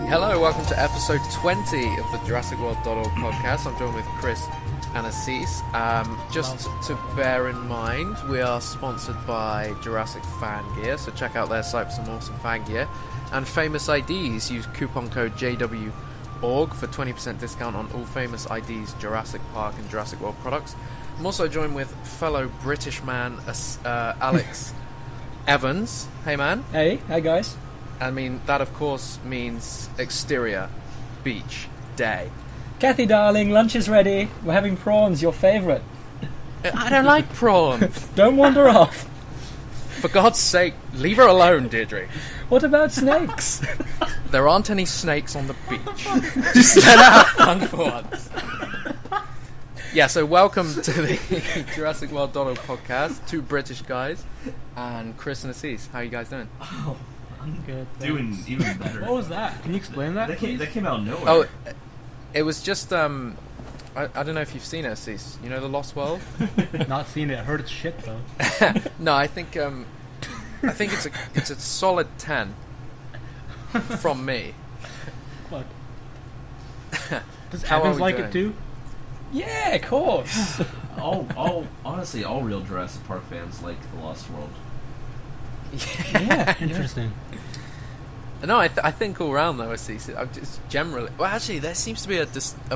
Hello, welcome to episode 20 of the JurassicWorld.org podcast. I'm joined with Chris and Assis. Just to bear in mind, we are sponsored by Jurassic Fan Gear, so check out their site for some awesome fan gear. And Famous IDs, use coupon code JWORG for 20% discount on all Famous IDs Jurassic Park and Jurassic World products. I'm also joined with fellow British man Alex Evans. Hey man. Hey, hi guys. I mean, that of course means exterior, beach, day. Kathy darling, lunch is ready. We're having prawns, your favourite. I don't like prawns. Don't wander off. For God's sake, leave her alone, Deirdre. What about snakes? There aren't any snakes on the beach. Just let her have fun for once. Yeah, so welcome to the Jurassic World.org podcast. Two British guys and Chris and Assis. How are you guys doing? Oh, I'm Good. doing Thanks. even better. What was that? Can you explain that? That came out of nowhere. Oh, it was just, I don't know if you've seen it, Assis. You know The Lost World? Not seen it. I heard it's shit though. No, I think it's a solid 10 from me. Fuck. Does How are Evans we like doing? it too? Yeah, of course. Honestly, all real Jurassic Park fans like The Lost World. Yeah. Interesting. No, I think all round though, Assis, I'm just generally. Well, actually, there seems to be a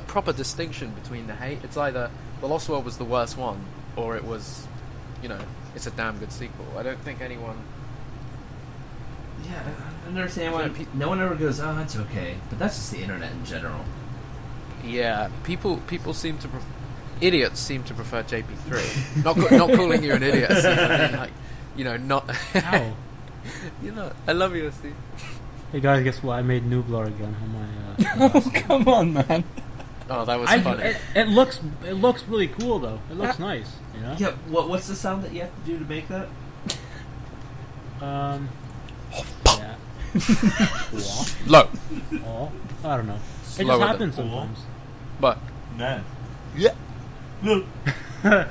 proper distinction between the hate. It's either The Lost World was the worst one, or it was, it's a damn good sequel. I don't think anyone. Yeah, I don't understand why no one ever goes, oh, it's okay. But that's just the internet in general. Yeah, people seem to. Idiots seem to prefer JP3. not calling you an idiot, Assis, I mean, like, not. Ow. I love you, Assis. Hey guys, guess what? I made Nublar again on my. Oh, come on, man. Oh, that was I, funny. it looks really cool though. It looks nice. You know. Yeah, what's the sound that you have to do to make that? Yeah. Low, Oh, I don't know. It Slower just than- happens sometimes. but Man. yeah. Look. Sound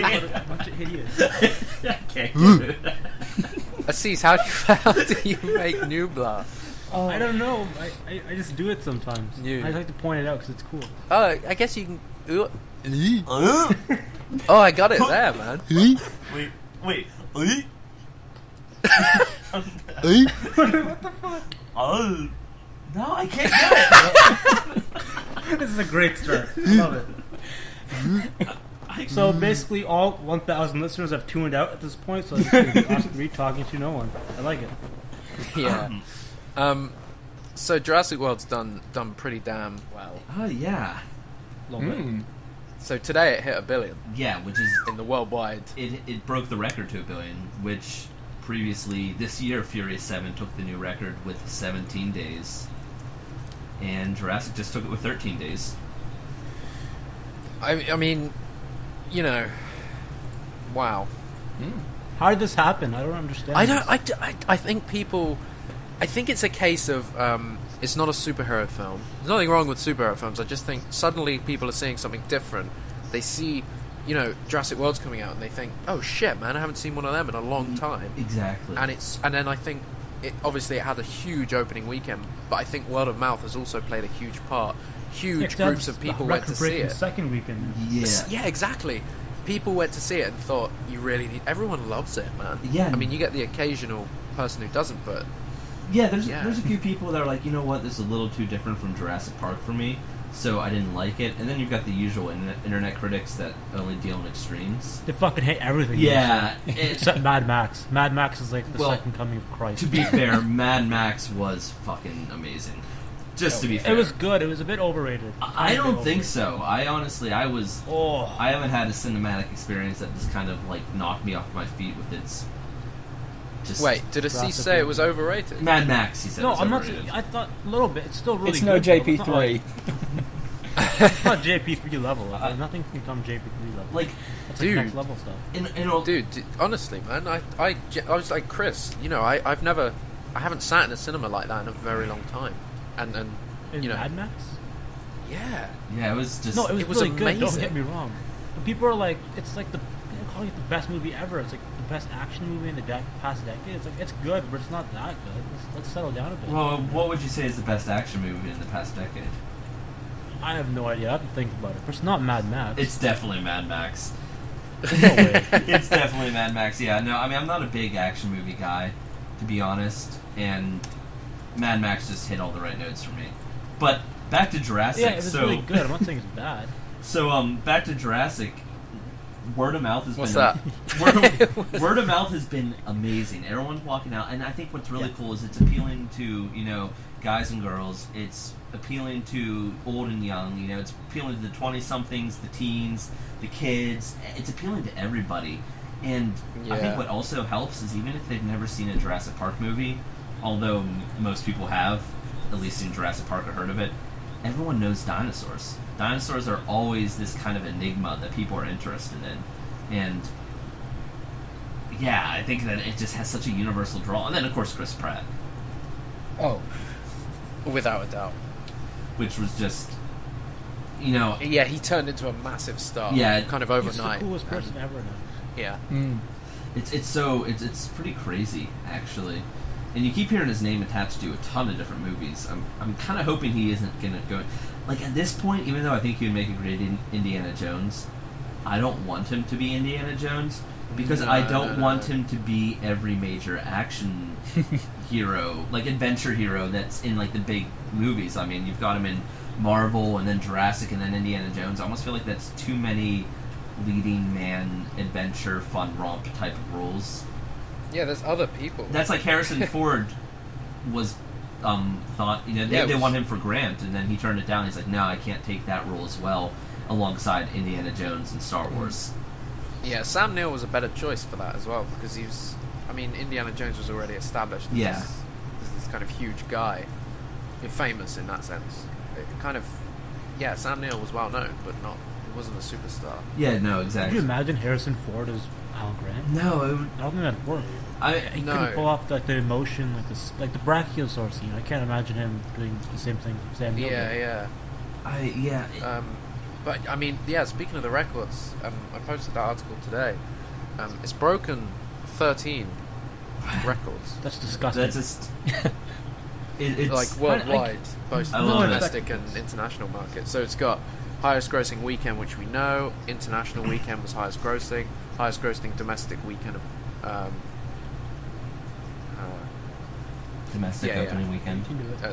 like a bunch of idiots. Okay. Assis, how do you make Nublar? Oh, I don't know. I just do it sometimes. You. I like to point it out because it's cool. Oh, I guess you can. Oh, I got it there, man. Wait. What the fuck? Oh. No, I can't do it. This is a great start. I love it. So basically, all 1,000 listeners have tuned out at this point, so I'm just re-talking to no one. I like it. Yeah. So Jurassic World's done pretty damn well. Oh, yeah. A little bit. So today it hit 1 billion Yeah, which is... in the worldwide. It broke the record to 1 billion, which previously, this year, Furious 7 took the new record with 17 days. And Jurassic just took it with 13 days. I mean, wow. How did this happen? I don't understand. I think people. I think it's a case of it's not a superhero film. There's nothing wrong with superhero films. I just think suddenly people are seeing something different. They see, Jurassic World's coming out, and they think, "Oh shit, man! I haven't seen one of them in a long time." Exactly. And then I think it had a huge opening weekend, but I think word of mouth has also played a huge part. Huge groups of people went to see it. Second weekend. Yeah, exactly. People went to see it and thought, "You really need." Everyone loves it, man. Yeah. I mean, you get the occasional person who doesn't, but There's Yeah. a few people that are like, you know what, this is a little too different from Jurassic Park for me, so I didn't like it. And then you've got the usual internet critics that only deal in extremes. They fucking hate everything. Yeah. Except Mad Max. Mad Max is like the Well, second coming of Christ. To be fair, Mad Max was fucking amazing. Just to be fair. It was good. It was a bit overrated. I don't think Overrated. so. I Oh. I haven't had a cinematic experience that just kind of like knocked me off my feet with its. Just wait, did Assis Jurassic say it World. was overrated? Mad Max, he said. No, was I'm not. overrated. I thought a little bit. It's still really it's good. no though. It's not JP3. It's not JP3 level. Nothing can become JP3 level. Like, That's dude. like next level stuff. in all, Dude, honestly, man, I was like Chris. I haven't sat in a cinema like that in a very long time, and In Mad Max? yeah, yeah, it was just. No, it was it was really good. Don't amazing. get me wrong. But people are like, it's like the oh, it's the best movie ever. It's like the best action movie in the past decade. It's like it's good, but it's not that good. Let's settle down a bit. Well, what would you say is the best action movie in the past decade? I have no idea. I have to think about it. But it's not Mad Max. It's definitely Mad Max. No way. It's definitely Mad Max. Yeah, no, I mean, I'm not a big action movie guy, to be honest, and Mad Max just hit all the right notes for me. But back to Jurassic. Yeah, it's really good. I'm not saying it's bad. So, back to Jurassic. Word of mouth has What's been that? word of mouth has been amazing. Everyone's walking out, and I think what's really cool is it's appealing to guys and girls. It's appealing to old and young. It's appealing to the 20-somethings, the teens, the kids. It's appealing to everybody. And I think what also helps is even if they've never seen a Jurassic Park movie, although most people have, at least seen Jurassic Park or heard of it, everyone knows dinosaurs. Dinosaurs are always this kind of enigma that people are interested in. And yeah, I think that it just has such a universal draw. And then, of course, Chris Pratt. Oh, without a doubt. Which was just, Yeah, he turned into a massive star. Yeah, kind of He's overnight. the coolest person ever now. Yeah. It's pretty crazy, actually. And you keep hearing his name attached to a ton of different movies. I'm kind of hoping he isn't going to go... Like, at this point, even though I think he would make a great Indiana Jones, I don't want him to be Indiana Jones, because I don't want him to be every major action hero, like, adventure hero that's in, like, the big movies. I mean, you've got him in Marvel, and then Jurassic, and then Indiana Jones. I almost feel like that's too many leading man, adventure, fun romp type of roles. Yeah, there's other people. That's like Harrison Ford was thought, they want him for Grant, and then he turned it down. He's like, no, I can't take that role as well alongside Indiana Jones and Star Wars. Yeah, Sam Neill was a better choice for that as well, because Indiana Jones was already established as this kind of huge guy. You're famous in that sense. Sam Neill was well known, but he wasn't a superstar. Yeah, no, exactly. Could you imagine Harrison Ford as Alan Grant? No, I don't think that'd work. He No. couldn't pull off the emotion, like the brachiosaur scene. I can't imagine him doing the same thing. Sam Neill did. But speaking of the records, I posted that article today. It's broken 13 records. That's disgusting. That's just it's like worldwide, both I love domestic and international markets. So it's got highest grossing weekend, which we know. International weekend was highest grossing. Highest grossing domestic weekend of domestic opening weekend.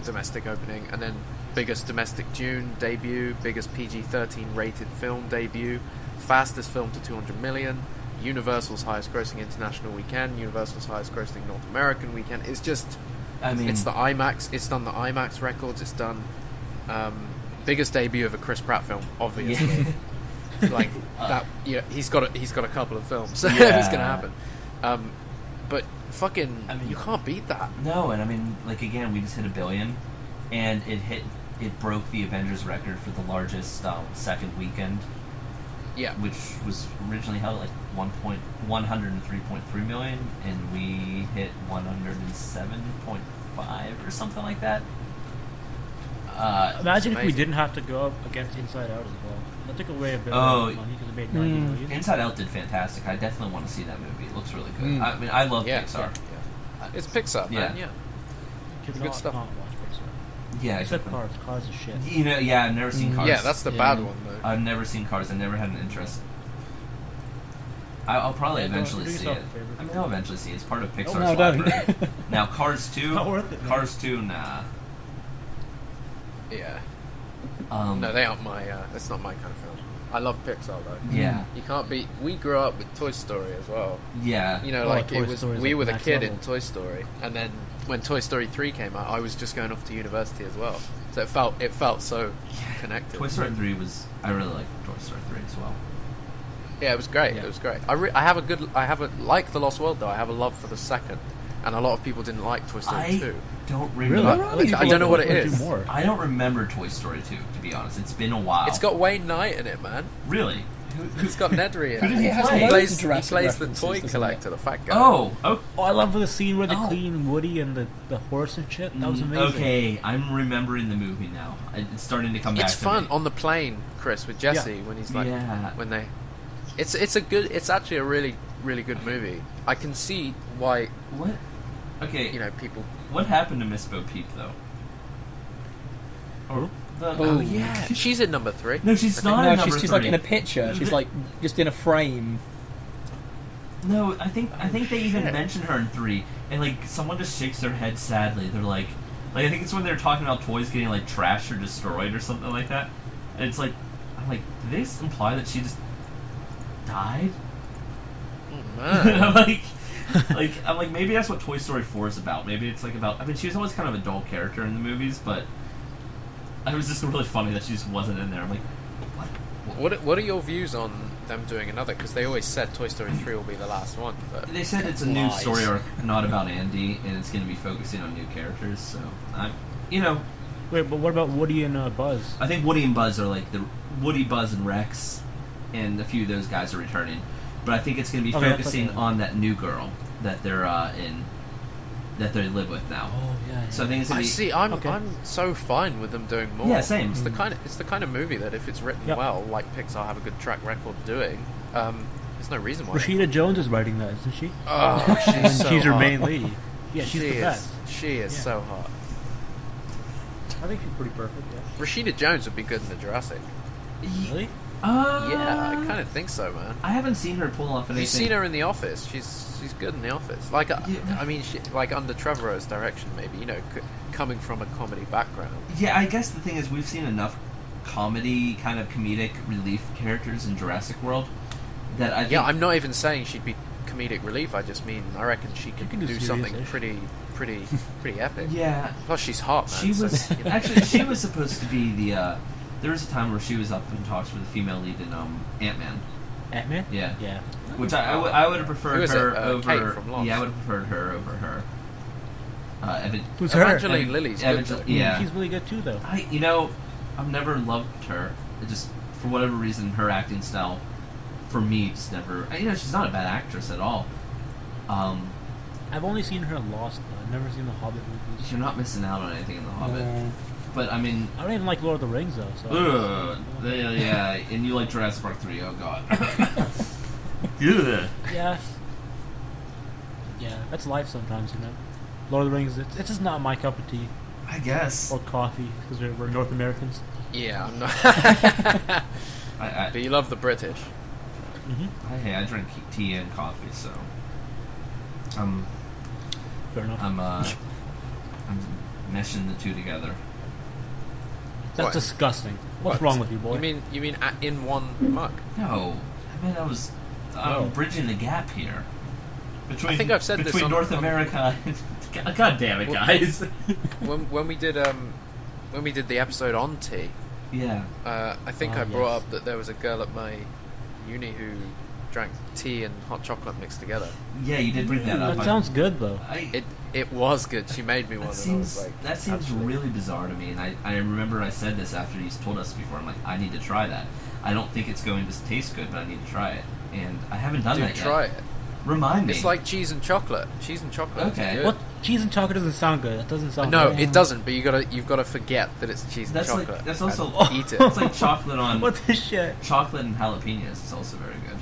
Domestic opening, and then biggest domestic June debut, biggest PG-13 rated film debut, fastest film to 200 million, Universal's highest grossing international weekend, Universal's highest grossing North American weekend. It's just, it's the IMAX. It's done the IMAX records. It's done biggest debut of a Chris Pratt film, obviously. Like that, he's got a couple of films, so it's gonna happen. But fucking, you can't beat that. No, and again, we just hit $1 billion, and it broke the Avengers record for the largest second weekend. Yeah, which was originally held at like 103.3 million, and we hit 107.5 or something like that. Imagine if we didn't have to go up against Inside Out as well. That took away a bit of money because it made 90 million. Inside Out did fantastic. I definitely want to see that movie. It looks really good. I love Pixar. Yeah. It's Pixar, man. Yeah. Good stuff. Not watch Pixar. Yeah, except Cars. Cars is shit. I've never seen Cars. Yeah, that's the bad one though. I've never seen Cars. I never had an interest. I'll probably eventually see it. I'll eventually see it. It's part of Pixar's library. Now, Cars 2. Not worth it. Cars 2, nah. Yeah. No, they aren't my. That's not my kind of film. I love Pixar though. Yeah. You can't beat. We grew up with Toy Story as well. Yeah. It was. We were the kid in Toy Story, and then when Toy Story 3 came out, I was just going off to university as well. So it felt so connected. Toy Story 3 was. I really liked Toy Story 3 as well. Yeah, it was great. Yeah. It was great. Like The Lost World though. I have a love for the second, and a lot of people didn't like Toy Story 2. Don't remember. Really? I don't know what it is. I don't remember Toy Story 2, to be honest. It's been a while. It's got Wayne Knight in it, man. Really? It's got Nedry in it. He plays the toy collector, the fat guy. Oh, I love the scene where they clean Woody and the horse and shit. That was amazing. Okay, I'm remembering the movie now. It's starting to come back. It's fun on the plane, Chris, with Jesse when he's like when they. It's actually a really really good movie. I can see why What? Okay. people. What happened to Miss Bo Peep though? Or Oh yeah, she's in number 3. No, she's not No, in number she's 3. like in a picture. She's like just in a frame. No, I think they even shit. mention her in 3, and like someone just shakes their head sadly. They're like I think it's when they're talking about toys getting like trashed or destroyed or something like that. And it's like, I'm like, did they just imply that she just died? Oh, And man. I'm like maybe that's what Toy Story 4 is about. Maybe it's like about. I mean, she was always kind of a dull character in the movies, but it was just really funny that she just wasn't in there. I'm like, what? What are your views on them doing another? Because they always said Toy Story 3 will be the last one. But They said it's a new Lies. story arc, not about Andy, and it's going to be focusing on new characters. So Wait, but what about Woody and Buzz? I think Woody and Buzz are like the Woody, Buzz, and Rex, and a few of those guys are returning. But I think it's going to be Okay, that's focusing okay. on that new girl that they're that they live with now. Oh yeah. So I think it's going I to be. see. I'm Okay. I'm so fine with them doing more. Yeah, same. It's the kind of movie that if it's written Yep. well, like Pixar have a good track record doing, there's no reason why. Rashida Jones is writing that, isn't she? Oh, And she's so she's her hot. main lead. Yeah, she's she the is. best. She is Yeah. so hot. I think she's pretty perfect. Yeah. Rashida Jones would be good in the Jurassic. Really? Yeah, I kind of think so, man. I haven't seen her pull off anything. You've seen her in The Office. She's good in The Office. Like, Yeah. I mean, like under Trevorrow's direction, maybe. Coming from a comedy background. Yeah, I guess the thing is we've seen enough comedy, kind of comedic relief characters in Jurassic World that I think. Yeah, I'm not even saying she'd be comedic relief. I just mean I reckon she could can do do something serious-ish. pretty epic. Yeah, Plus, she's hot, man. she so, was you know. actually she was supposed to be the. There was a time where she was up in talks with the female lead in Ant-Man. Ant-Man? Yeah. Yeah. Which I would have Who preferred is her it? over. Kate from Lost. Yeah, I would have preferred her over her. Who's her? Evangeline Lilly's good. though. Yeah. She's really good too, though. I've never loved her. It just for whatever reason, her acting style, for me, just never. She's not a bad actress at all. I've only seen her in Lost, though. I've never seen the Hobbit movies. You're not missing out on anything in The Hobbit. But I mean, I don't even like Lord of the Rings, though. So yeah, and you like Jurassic Park 3? Oh God. Yeah. yeah. Yeah, that's life sometimes, you know. Lord of the Rings, it's just not my cup of tea I guess. or coffee because we're North Americans. Yeah, I'm not. I But you love the British. Mm-hmm. I drink tea and coffee, so Fair enough. I'm meshing the two together. That's What? disgusting. What's What? wrong with you, boy? You mean in one mug? No, I mean I was Oh. bridging the gap here between. I think I've said this between on- North on- America. God damn it, guys! When we did the episode on tea, Yeah. I think Ah, I brought yes. up that there was a girl at my uni who drank tea and hot chocolate mixed together. Yeah, you did bring that up. that sounds good, though. It was good. She made me one. That and I was seems like, that seems absolutely. really bizarre to me, and I remember I said this after you told us before. I'm like, I need to try that. I don't think it's going to taste good, but I need to try it, and I haven't done Dude, that try yet. it. Remind me. It's like cheese and chocolate. Cheese and chocolate. is Okay. good. What? Cheese and chocolate doesn't sound good. That doesn't sound No, good. it doesn't. But you've got to forget that it's cheese and That's like- chocolate. that's also- and eat it. It's like chocolate on What the shit? chocolate and jalapenos. It's also very good.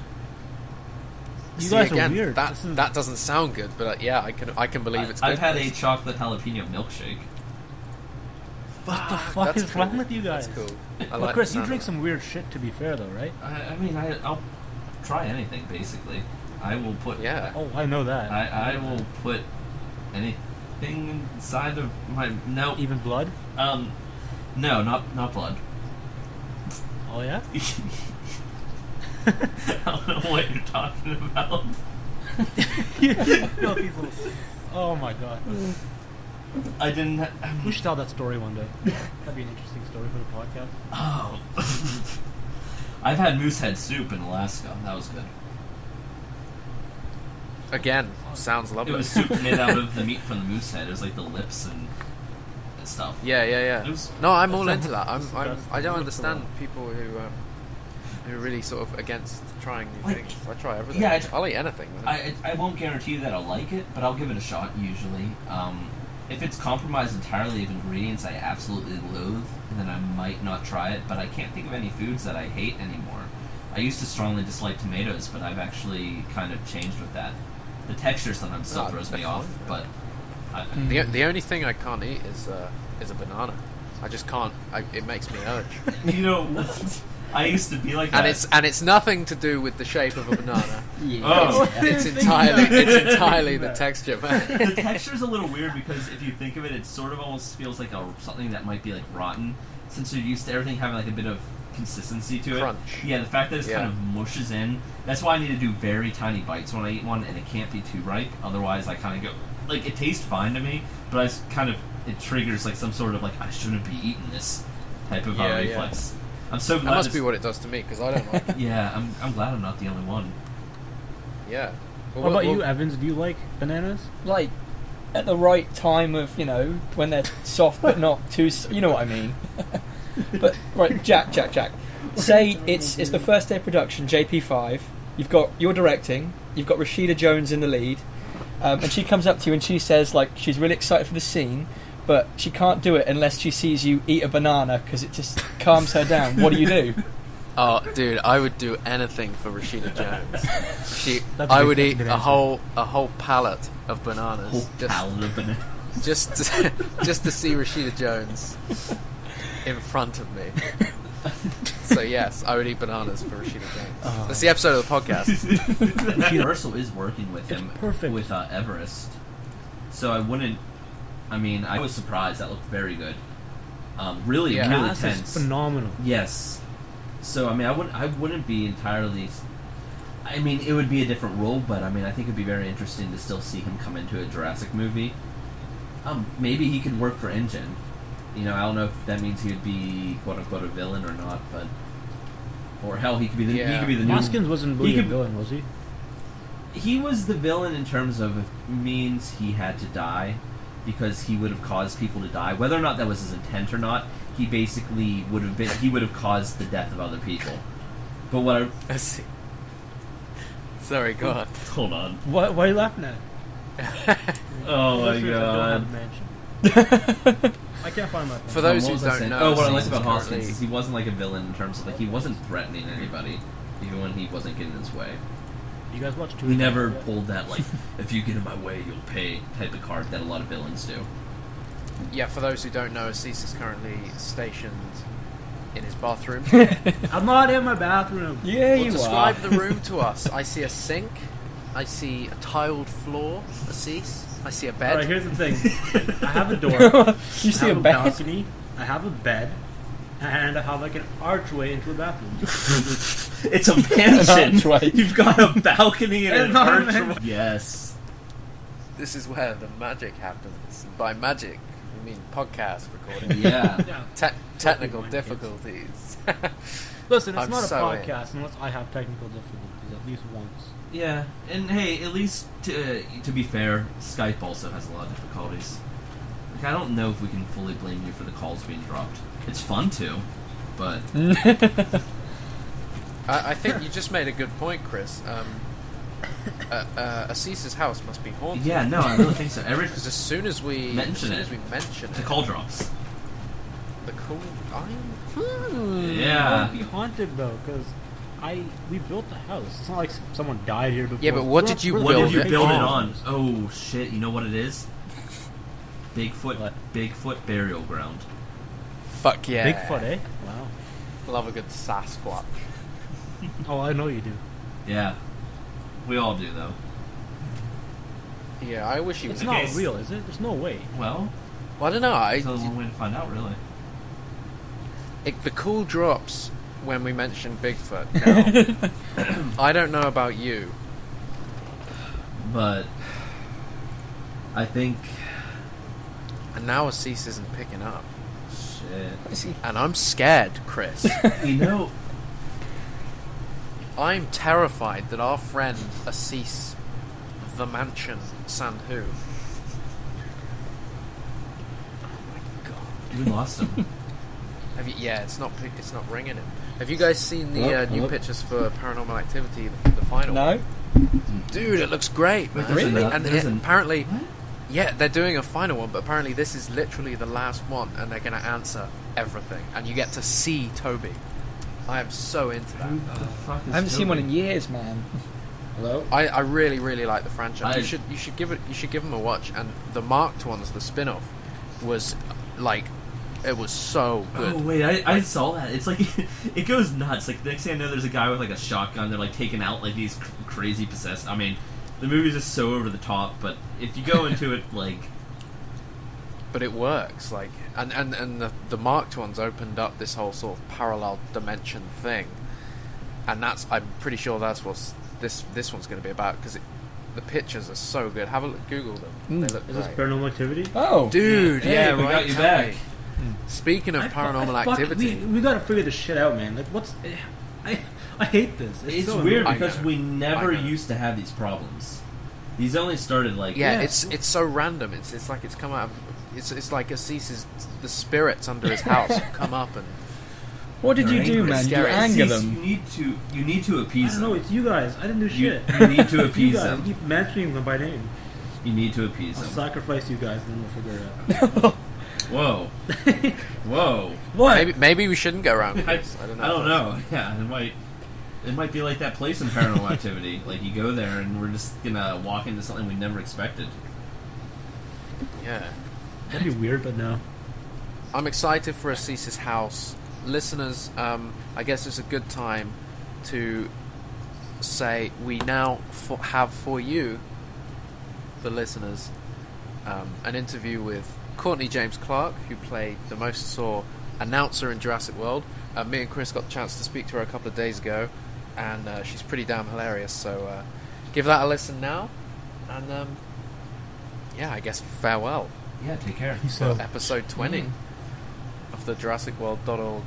You See, guys again, are weird. That This is- that doesn't sound good, but yeah, I can believe it's good. I've had a chocolate jalapeno milkshake. What the fuck That's is cool. wrong with you guys? That's cool. I Well, like Chris, the you sound drink of some weird shit. To be fair, though, right? I mean, I'll try anything basically. I will put. Yeah. Oh, I know that. I will put anything inside of my no. Even blood? No, not blood. Oh yeah. I don't know what you're talking about. No, people. Oh my god. I didn't. We should tell that story one day. That'd be an interesting story for the podcast. Oh. I've had moose head soup in Alaska. That was good. Again, sounds It lovely. was soup made out of the meat from the moose head. It was like the lips and stuff. Yeah. It was- No, I'm all That into that. I sounds don't disgusting. understand people who are really sort of against trying new Like, things. I try everything. yeah, I'll eat anything. Man. I won't guarantee you that I'll like it, but I'll give it a shot usually. If it's compromised entirely of ingredients I absolutely loathe, then I might not try it, but I can't think of any foods that I hate anymore. I used to strongly dislike tomatoes, but I've actually kind of changed with that. The texture sometimes still throws me off, but The only thing I can't eat is a banana. I just can't. It makes me urge. you know, I used to be like that. And it's nothing to do with the shape of a banana. Oh. It's entirely the texture, man. The texture's a little weird because if you think of it, it sort of almost feels like something that might be like rotten, since you're used to everything having like a bit of consistency to it. Crunch. Yeah, the fact that it Yeah. kind of mushes in. That's why I need to do very tiny bites when I eat one, and it can't be too ripe. Otherwise, I kind of go like it tastes fine to me, but it triggers like some sort of like I shouldn't be eating this type of Yeah, reflex. I'm so glad. That must be what it does to me because I don't like it. Yeah, I'm glad I'm not the only one. Yeah. What about you, Evans? Do you like bananas? Like, at the right time of, when they're soft but not too... You know what I mean. But, right, Jack. Say it's the first day of production, JP5. You're directing. You've got Rashida Jones in the lead. And she comes up to you and she says, like, she's really excited for the scene, but she can't do it unless she sees you eat a banana because it just calms her down. What do you do? Oh, dude, I would do anything for Rashida Jones. That's I a would good eat a answer. whole pallet of bananas. Whole pallet of bananas. just to see Rashida Jones in front of me. So yes, I would eat bananas for Rashida Jones. That's the episode of the podcast. Universal is working with him perfect. with Everest, so I was surprised. That looked very good. Really Gas tense. is phenomenal. Yes. So I wouldn't be entirely. It would be a different role, but I think it'd be very interesting to still see him come into a Jurassic movie. Maybe he could work for InGen. I don't know if that means he would be quote unquote a villain or not, but or hell, he could be the new. Hoskins wasn't really a villain, was he? He was the villain in terms of it means he had to die because he would have caused people to die, whether or not that was his intent or not. He basically would have caused the death of other people. But what I see. Sorry, go on. hold on. What are you laughing at? Oh my Listeners, god. I don't have a mansion. I can't find my phone. For those What who was I don't saying? know, what I liked Caesar's about Hoskins currently- is he wasn't like a villain in terms of like he wasn't threatening anybody, even when he wasn't getting his way. You guys watch Two? He never pulled that like if you get in my way you'll pay type of card that a lot of villains do. Yeah, for those who don't know, Assis is currently stationed in his bathroom. I'm not in my bathroom. Yeah, Well, you describe are. the room to us. I see a sink. I see a tiled floor. Assis. I see a bed. Alright, here's the thing. I have a door. You see I a have bed? balcony. I have a bed. And I have like an archway into a bathroom. It's a mansion. archway. You've got a balcony and It's an not a archway. mansion. Yes. This is where the magic happens. By magic, we mean podcast recording. Yeah. Yeah. Technical Mine, difficulties. Listen, it's I'm not a so in. podcast unless I have technical difficulties at least once. Yeah, and hey, at least to be fair, Skype also has a lot of difficulties. Like, I don't know if we can fully blame you for the calls being dropped. It's fun to, but I think you just made a good point, Chris. Assis's house must be haunted. yeah, no, I really think so. Because as soon as we Mention as it. we mention The it, call drops. the cool. Yeah. It won't be haunted though, because we built the house. It's not like someone died here before. Yeah, but what did you We're What build did you it build it on? on? Oh shit! You know what it is? Bigfoot burial ground. Fuck yeah. Bigfoot, eh? Wow. Love a good Sasquatch. Oh, I know you do. Yeah, we all do though. Yeah, I wish he was. It's not real, is it? There's no way. Well, Well, I don't know. there's only one way to find out, really. The cool drops when we mention Bigfoot. Now, I don't know about you. But I think And now Assis isn't picking up. shit. And I'm scared, Chris. You know, I'm terrified that our friend Assis, the Mansion Sandhu. Oh my god. we lost him. Have you? Yeah, it's not ringing him. Have you guys seen the new Nope. pictures for Paranormal Activity, the final? No? Dude, it looks great. Wait, Man. there's another- And there's an- apparently, What? yeah, they're doing a final one, but apparently this is literally the last one, and they're going to answer everything, and you get to see Toby. I am so into that. Who the fuck is I haven't seen one in Toby? years, man. Hello? I really really like the franchise. I- You should give them a watch. And the Marked ones, the spin-off, was like, it was so good. Oh wait, I saw that. It's like it goes nuts. Like the next thing I know, there's a guy with like a shotgun. They're like taking out like these crazy possessed. I mean, the movie's just so over the top. But if you go into it like, But it works, like, and the Marked ones opened up this whole sort of parallel dimension thing, and I'm pretty sure that's what this one's going to be about, because the pictures are so good. Have a look, Google them. They look Is this great. Paranormal Activity? Oh, Dude, Hey, yeah, we right. got you tell back. me. Speaking of paranormal activity, We gotta figure this shit out, man. Like, what's... I hate this. it's so weird I because know. we I never know. used to have these problems. These only started like yeah, Yeah. it's so random. It's like it's come out. It's like Assis's the spirits under his house come up and what did you They're do, angry. man? You Scary. anger Cease, them. You need to I appease don't know, them. it's you guys. I didn't do You, shit. you need to You appease guys, them. keep mentioning them by name. You need to appease I'll them. sacrifice you guys, and then we'll figure it out. Whoa, whoa. What? maybe we shouldn't go around with I, this. I don't know. I don't know. Yeah, it might be like that place in Paranormal Activity. Like you go there and we're just gonna walk into something we never expected. Yeah. That'd be weird, but no. I'm excited for Assis's house. Listeners, I guess it's a good time to say we now have for you, the listeners, an interview with Courtney James Clark, who played the Mosasaur announcer in Jurassic World. Me and Chris got the chance to speak to her a couple of days ago, and she's pretty damn hilarious, so give that a listen now. And yeah, I guess farewell. Yeah, take care. For episode 20 of the JurassicWorld.org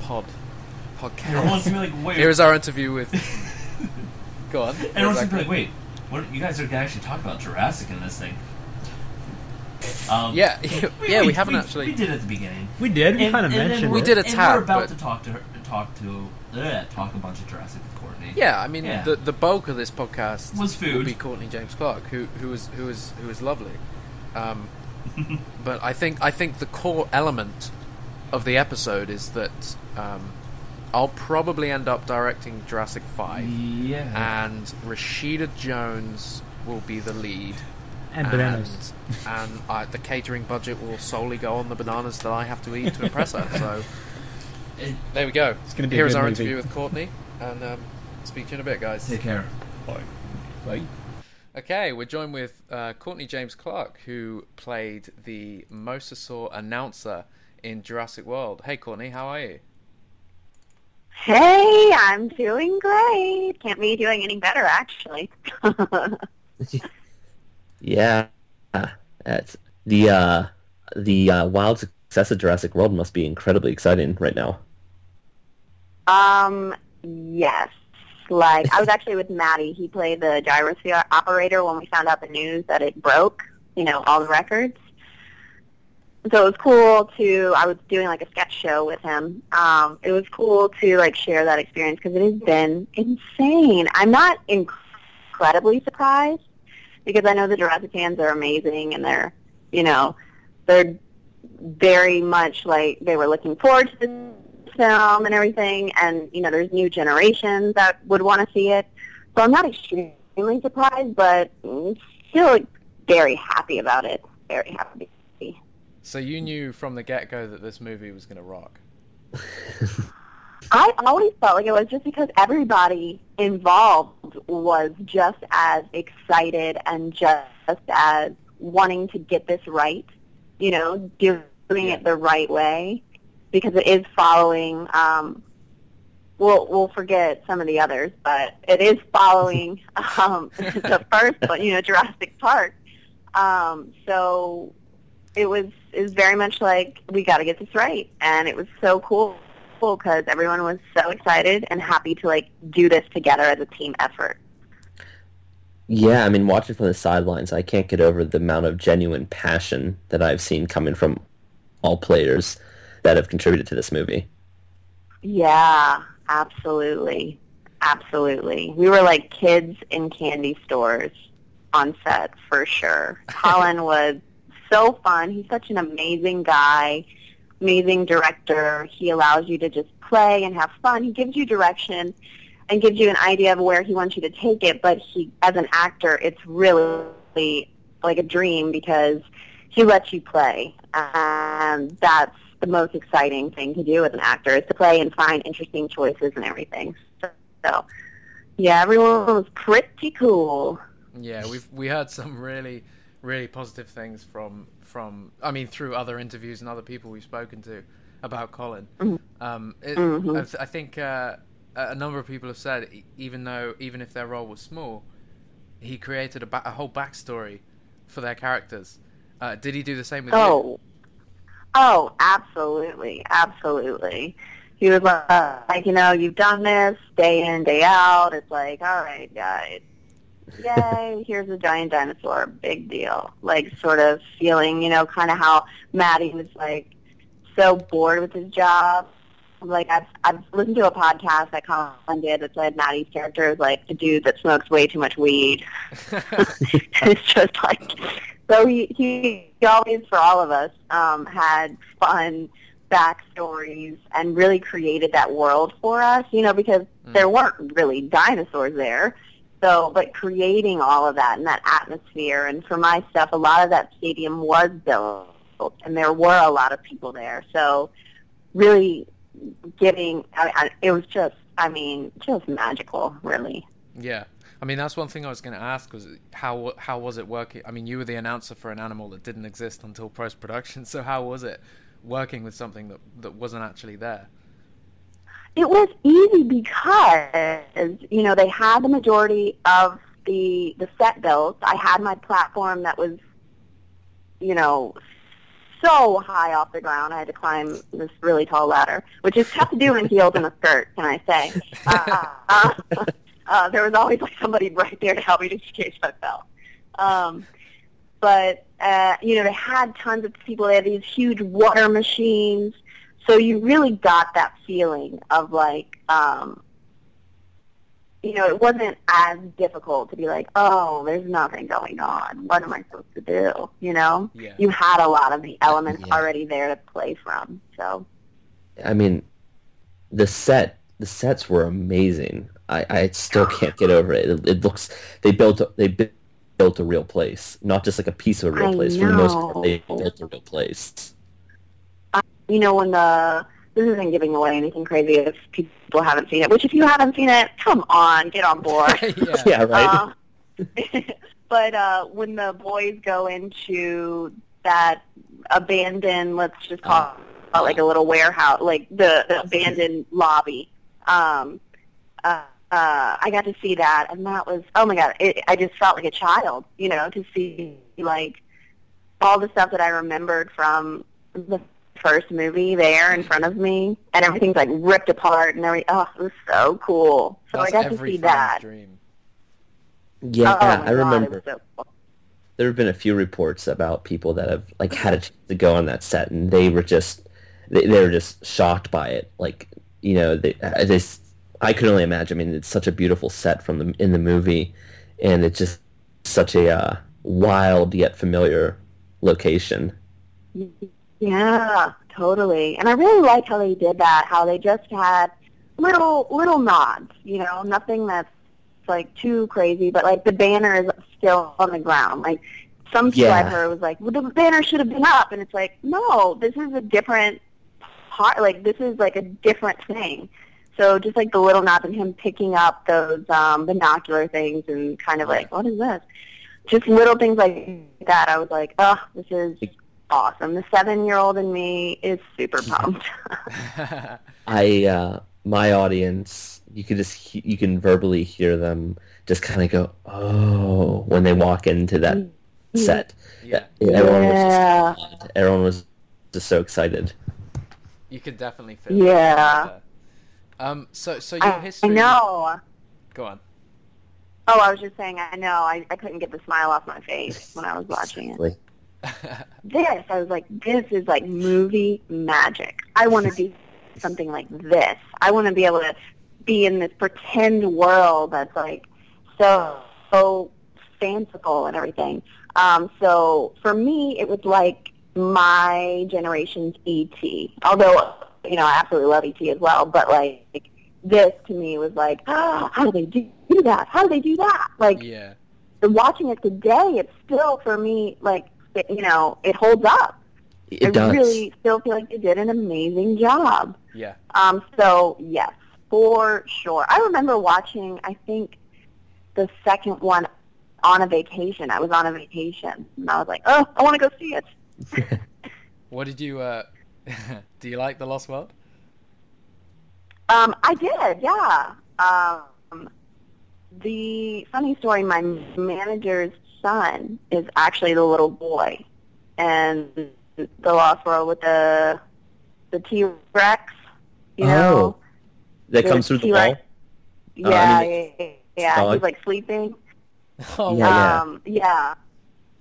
podcast. Everyone's gonna be like, wait. Here is our interview with. Go on. Everyone's gonna be like, wait. What? You guys are gonna actually talk about Jurassic in this thing? Yeah, yeah, we haven't actually. We did at the beginning. We did. We kind of then mentioned we it. did a and tab, we're about but- to talk a bunch of Jurassic with Courtney. Yeah, I mean, Yeah. the bulk of this podcast Was food. will be Courtney James Clark, who is lovely. But I think the core element of the episode is that I'll probably end up directing Jurassic 5, Yeah. and Rashida Jones will be the lead. And bananas. And the catering budget will solely go on the bananas that I have to eat to impress her. So there we go. It's gonna be a Here's good our movie. interview with Courtney, and speak to you in a bit, guys. Take care. Right. Okay, we're joined with Courtney James Clark, who played the Mosasaur announcer in Jurassic World. Hey, Courtney, how are you? Hey, I'm doing great. Can't be doing any better, actually. Yeah, it's the wild success of Jurassic World must be incredibly exciting right now. Yes. Like, I was actually with Maddie. He played the gyrosphere operator when we found out the news that it broke, all the records. So it was cool I was doing like a sketch show with him. It was cool to like share that experience because it has been insane. I'm not incredibly surprised because I know the Jurassic fans are amazing and they're very much like they were looking forward to this film and everything, and there's new generations that would want to see it. So I'm not extremely surprised, but still very happy about it. Very happy. So you knew from the get-go that this movie was going to rock. I always felt like it was just because everybody involved was just as excited and just as wanting to get this right, doing it the right way, because it is following, we'll forget some of the others, but it is following the first one, Jurassic Park. So it was very much like, we got to get this right, and it was so cool because everyone was so excited and happy to like do this together as a team effort. Yeah, I mean, watching from the sidelines, I can't get over the amount of genuine passion that I've seen coming from all players that have contributed to this movie. Yeah, absolutely. Absolutely. We were like kids in candy stores on set for sure. Colin was so fun. He's such an amazing guy, amazing director. He allows you to just play and have fun. He gives you direction and gives you an idea of where he wants you to take it, but he, as an actor, it's really like a dream because he lets you play. And that's the most exciting thing to do as an actor, is to play and find interesting choices and everything. So yeah, everyone was pretty cool. Yeah, we heard some really, really positive things from I mean, through other interviews and other people we've spoken to about Colin. I think a number of people have said, even if their role was small, he created a whole backstory for their characters. Did he do the same with you? Oh, absolutely. He was like, you've done this day in, day out. It's like, all right, guys, yay, here's a giant dinosaur, big deal. Like, sort of feeling, kind of how Maddie was, like, so bored with his job. Like, I've listened to a podcast that Colin did that said Maddie's character is, like, a dude that smokes way too much weed. It's just, like, so he always, for all of us, had fun backstories and really created that world for us, because there weren't really dinosaurs there. So, but creating all of that and that atmosphere, and for my stuff, a lot of that stadium was built, and there were a lot of people there. So, really it was just magical, really. Yeah. I mean, that's one thing I was going to ask, was how was it working? I mean, you were the announcer for an animal that didn't exist until post-production, so how was it working with something that wasn't actually there? It was easy because, they had the majority of the set built. I had my platform that was, so high off the ground. I had to climb this really tall ladder, which is tough to do in heels and a skirt, can I say. There was always like somebody right there to help me just in case I fell. But they had tons of people. They had these huge water machines. So you really got that feeling of like, it wasn't as difficult to be like, oh, there's nothing going on. What am I supposed to do? Yeah. You had a lot of the elements already there to play from. So, I mean, the sets were amazing. I still can't get over it. It looks, they built a real place, not just like a piece of a real place. For the most part, they built a real place. When this isn't giving away anything crazy if people haven't seen it, which if you haven't seen it, come on, get on board. Yeah, right. But when the boys go into that abandoned, let's just call it like a little warehouse, like the abandoned lobby, I got to see that, and that was, oh my God, I just felt like a child, to see like all the stuff that I remembered from the first movie there in front of me, and everything's like ripped apart and everything. Oh, it was so cool. So that's I got to see that. Dream. Yeah, I remember. So cool. There have been a few reports about people that have like had a chance to go on that set, and they were just shocked by it. Like, I could only imagine. I mean, it's such a beautiful set in the movie, and it's just such a wild yet familiar location. Yeah, totally. And I really like how they did that, how they just had little nods, nothing that's like too crazy, but like the banner is still on the ground. Like some people I've heard was like, well, the banner should have been up, and it's like, no, this is a different part, like this is like a different thing. So just like the little nods and him picking up those binocular things and kind of like, what is this? Just little things like that. I was like, oh, this is awesome. The 7-year-old in me is super pumped. My audience, you can verbally hear them just kind of go, oh, when they walk into that set. Yeah. Everyone was just so excited. You could definitely feel it. Yeah. So your history. I know. Go on. Oh, I was just saying, I know. I couldn't get the smile off my face when I was watching it. I was like, this is like movie magic. I want to do something like this. I want to be able to be in this pretend world that's like so fanciful and everything. So for me, it was like my generation's E.T. Although I absolutely love E.T. as well, but like this to me was like, how do they do that? How do they do that? Like, Yeah. watching it today, it's still for me like, it holds up. It does. I really still feel like they did an amazing job. Yeah. So yes, for sure. I remember watching, I think, the second one on a vacation. I was on a vacation, and I was like, oh, I want to go see it. What did you do you like The Lost World? I did, yeah. The funny story, my manager's son is actually the little boy, and the Lost World with the T-Rex, Oh. That comes through the wall? T-Rex. Yeah, I mean, yeah. dog. He's like sleeping. Oh, Yeah. Yeah.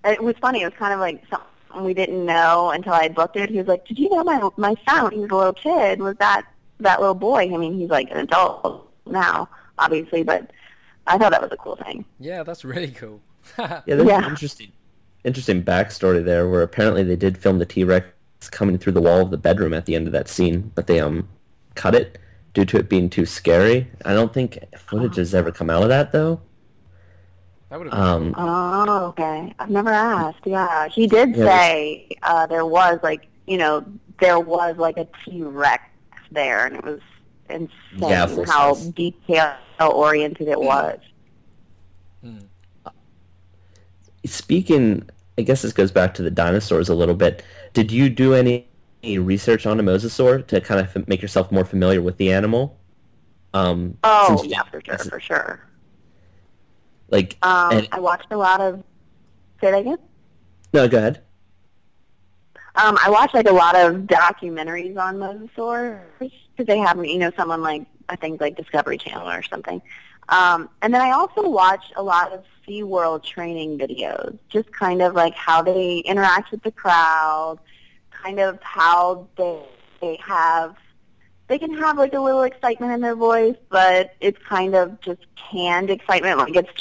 It was funny. It was kind of like something we didn't know until I booked it. He was like, "Did you know my son, when he was a little kid, was that little boy?" I mean, he's like an adult now, obviously, but I thought that was a cool thing. Yeah, that's really cool. Yeah, there's Yeah. an interesting backstory there where apparently they did film the T-Rex coming through the wall of the bedroom at the end of that scene, but they cut it due to it being too scary. I don't think footage has ever come out of that, though. That would have been Oh, okay. I've never asked. Yeah, he did Yeah, say there was like a T-Rex there, and it was insane Yeah, full how size. detail oriented it was. Hmm. Speaking, I guess this goes back to the dinosaurs a little bit. Did you do any research on a mosasaur to kind of make yourself more familiar with the animal? Oh, Since you- yeah, for sure. Like, and- I watched a lot of. Say that again. no, go ahead. I watched like a lot of documentaries on mosasaurs because they have, someone like I think like Discovery Channel or something. And then I also watched a lot of SeaWorld training videos, just kind of like how they interact with the crowd, kind of how they can have like a little excitement in their voice, but it's kind of just canned excitement, like it's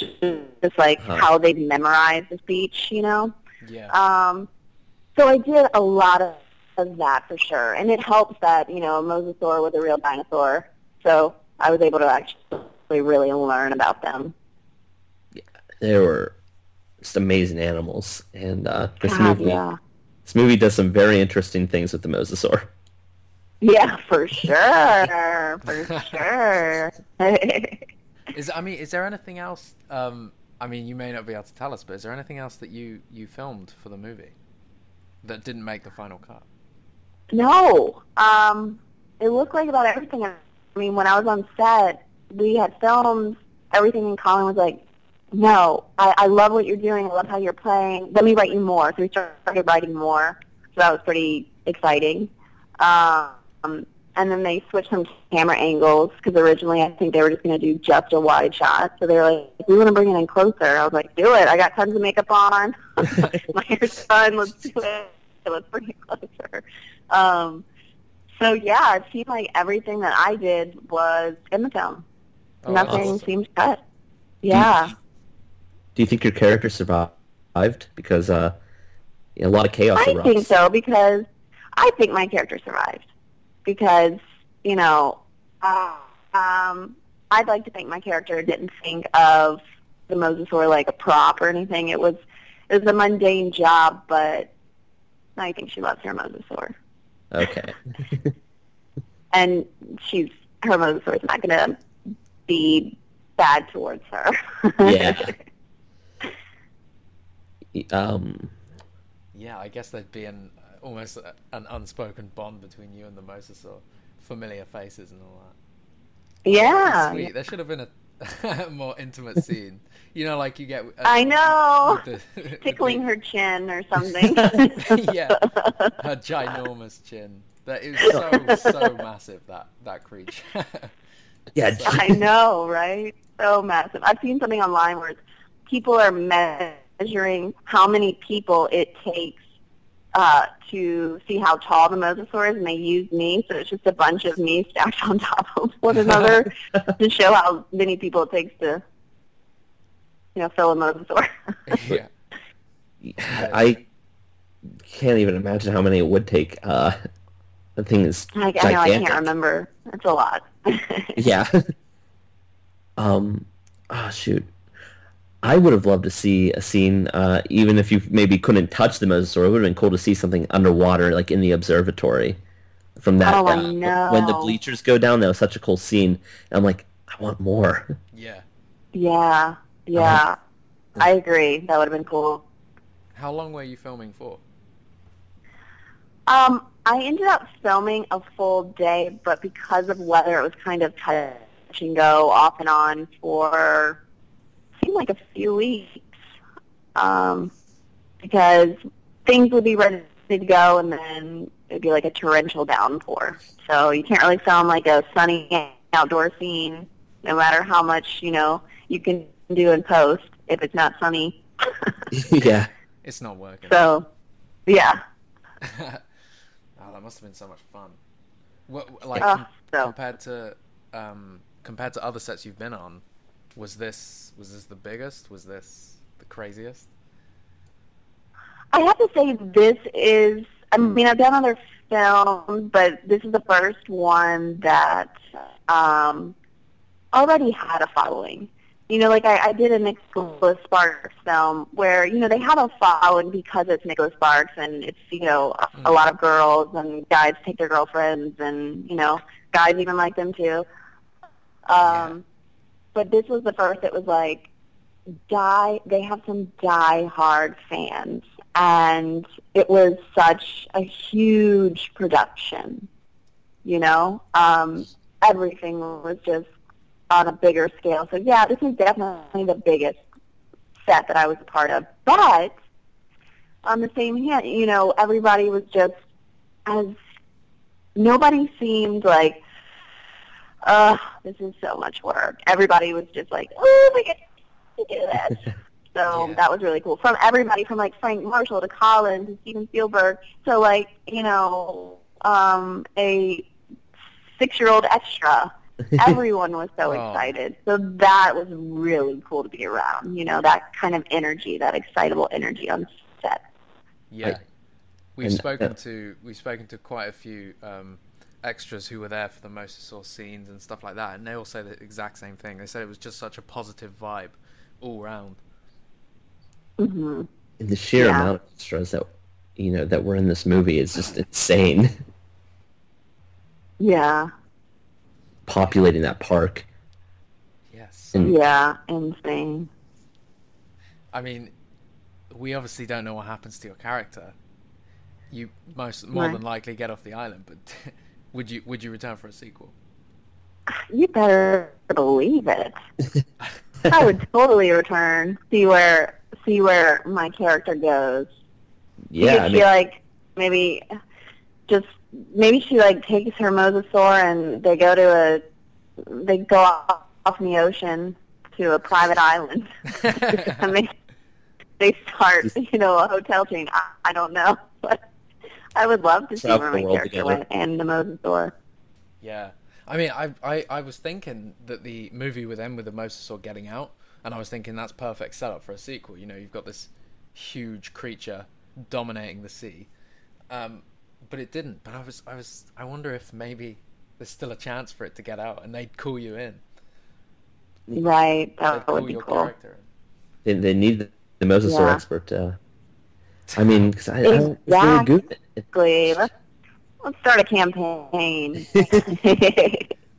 just like how they memorize the speech, yeah. So I did a lot of that for sure, and it helps that a mosasaur was a real dinosaur, so I was able to actually really learn about them. They were just amazing animals, and this God, yeah. movie does some very interesting things with the mosasaur. Yeah, for sure, for sure. Is there anything else? You may not be able to tell us, but is there anything else that you filmed for the movie that didn't make the final cut? No, it looked like about everything. I mean, when I was on set, we had filmed everything, and Colin was like, "No, I love what you're doing. I love how you're playing. Let me write you more." So we started writing more. So that was pretty exciting. And then they switched some camera angles because originally I think they were just going to do just a wide shot. So they were like, "We want to bring it in closer." I was like, "Do it. I got tons of makeup on. My hair's done. Let's do it. Let's bring it closer." So yeah, it seemed like everything that I did was in the film. Oh, Nothing awesome. seemed cut. Yeah. Do you think your character survived? Because a lot of chaos I erupts. think so because I think my character survived because I'd like to think my character didn't think of the mosasaur like a prop or anything. It was a mundane job, but I think she loves her mosasaur, Okay. and her mosasaur is not going to be bad towards her. Yeah. Yeah, I guess there'd be almost an unspoken bond between you and the mosasaur. Familiar faces and all that. Yeah. Sweet. There should have been a more intimate scene. Like you get. I know. with the- Tickling her chin or something. Yeah, her ginormous chin. That is so massive. That creature. Yeah. I know, right? So massive. I've seen something online where people are measuring how many people it takes to see how tall the mosasaur is, and they use me, so it's just a bunch of me stacked on top of one another to show how many people it takes to, fill a mosasaur. Yeah. I can't even imagine how many it would take. The thing is I know I gigantic. can't remember. That's a lot. Yeah. Oh shoot. I would have loved to see a scene, even if you maybe couldn't touch the Mosasaur. It would have been cool to see something underwater, like in the observatory. From that, Oh, I know. when the bleachers go down, that was such a cool scene. And I'm like, I want more. Yeah. Yeah, yeah. I agree. That would have been cool. How long were you filming for? I ended up filming a full day, but because of weather, it was kind of touch and go, off and on for seemed like a few weeks. Because things would be ready to go, and then it'd be like a torrential downpour. So you can't really film like a sunny outdoor scene, no matter how much you can do in post if it's not sunny. Yeah. It's not working. So, yeah. Oh, that must have been so much fun. What, like So compared to other sets you've been on, was this the biggest? Was this the craziest? I have to say this is, I mean, I've done other films, but this is the first one that already had a following. Like I did a Nicholas Sparks film where, they have a following because it's Nicholas Sparks and it's, a lot of girls and guys take their girlfriends and, guys even like them too. But this was the first that was like, they have some die-hard fans. And it was such a huge production, everything was just on a bigger scale. So yeah, this is definitely the biggest set that I was a part of. But on the same hand, everybody was just nobody seemed like, this is so much work. Everybody was just like, oh, we get to do this. So Yeah. that was really cool. From everybody, from like Frank Marshall to Colin to Steven Spielberg to like, a 6-year-old extra. Everyone was so Oh. excited. So that was really cool to be around, that kind of energy, that excitable energy on set. Yeah. We've and- spoken to quite a few extras who were there for the Mosasaur scenes and stuff like that, and they all say the exact same thing. They said it was just such a positive vibe all round. Hmm. And the sheer Yeah. amount of extras that were in this movie is just insane. Yeah. Populating that park. Yes. And Yeah. Insane. I mean, we obviously don't know what happens to your character. You more Right. than likely get off the island, but would you return for a sequel? You better believe it. I would totally return. See where my character goes. yeah, She like maybe she like takes her Mosasaur and they go off in the ocean to a private island. And they start a hotel chain. I don't know, but I would love to see Travel where the my world character together. went and the Mosasaur. Yeah. I mean, I was thinking that the movie would end with the Mosasaur getting out, and I was thinking that's perfect setup for a sequel. You've got this huge creature dominating the sea, but it didn't. But I wonder if maybe there's still a chance for it to get out, and they'd call you in. Right, They'd that call would be your cool. character in. they need the Mosasaur Yeah. expert. I mean, because I don't really good at it. Exactly. Let's start a campaign.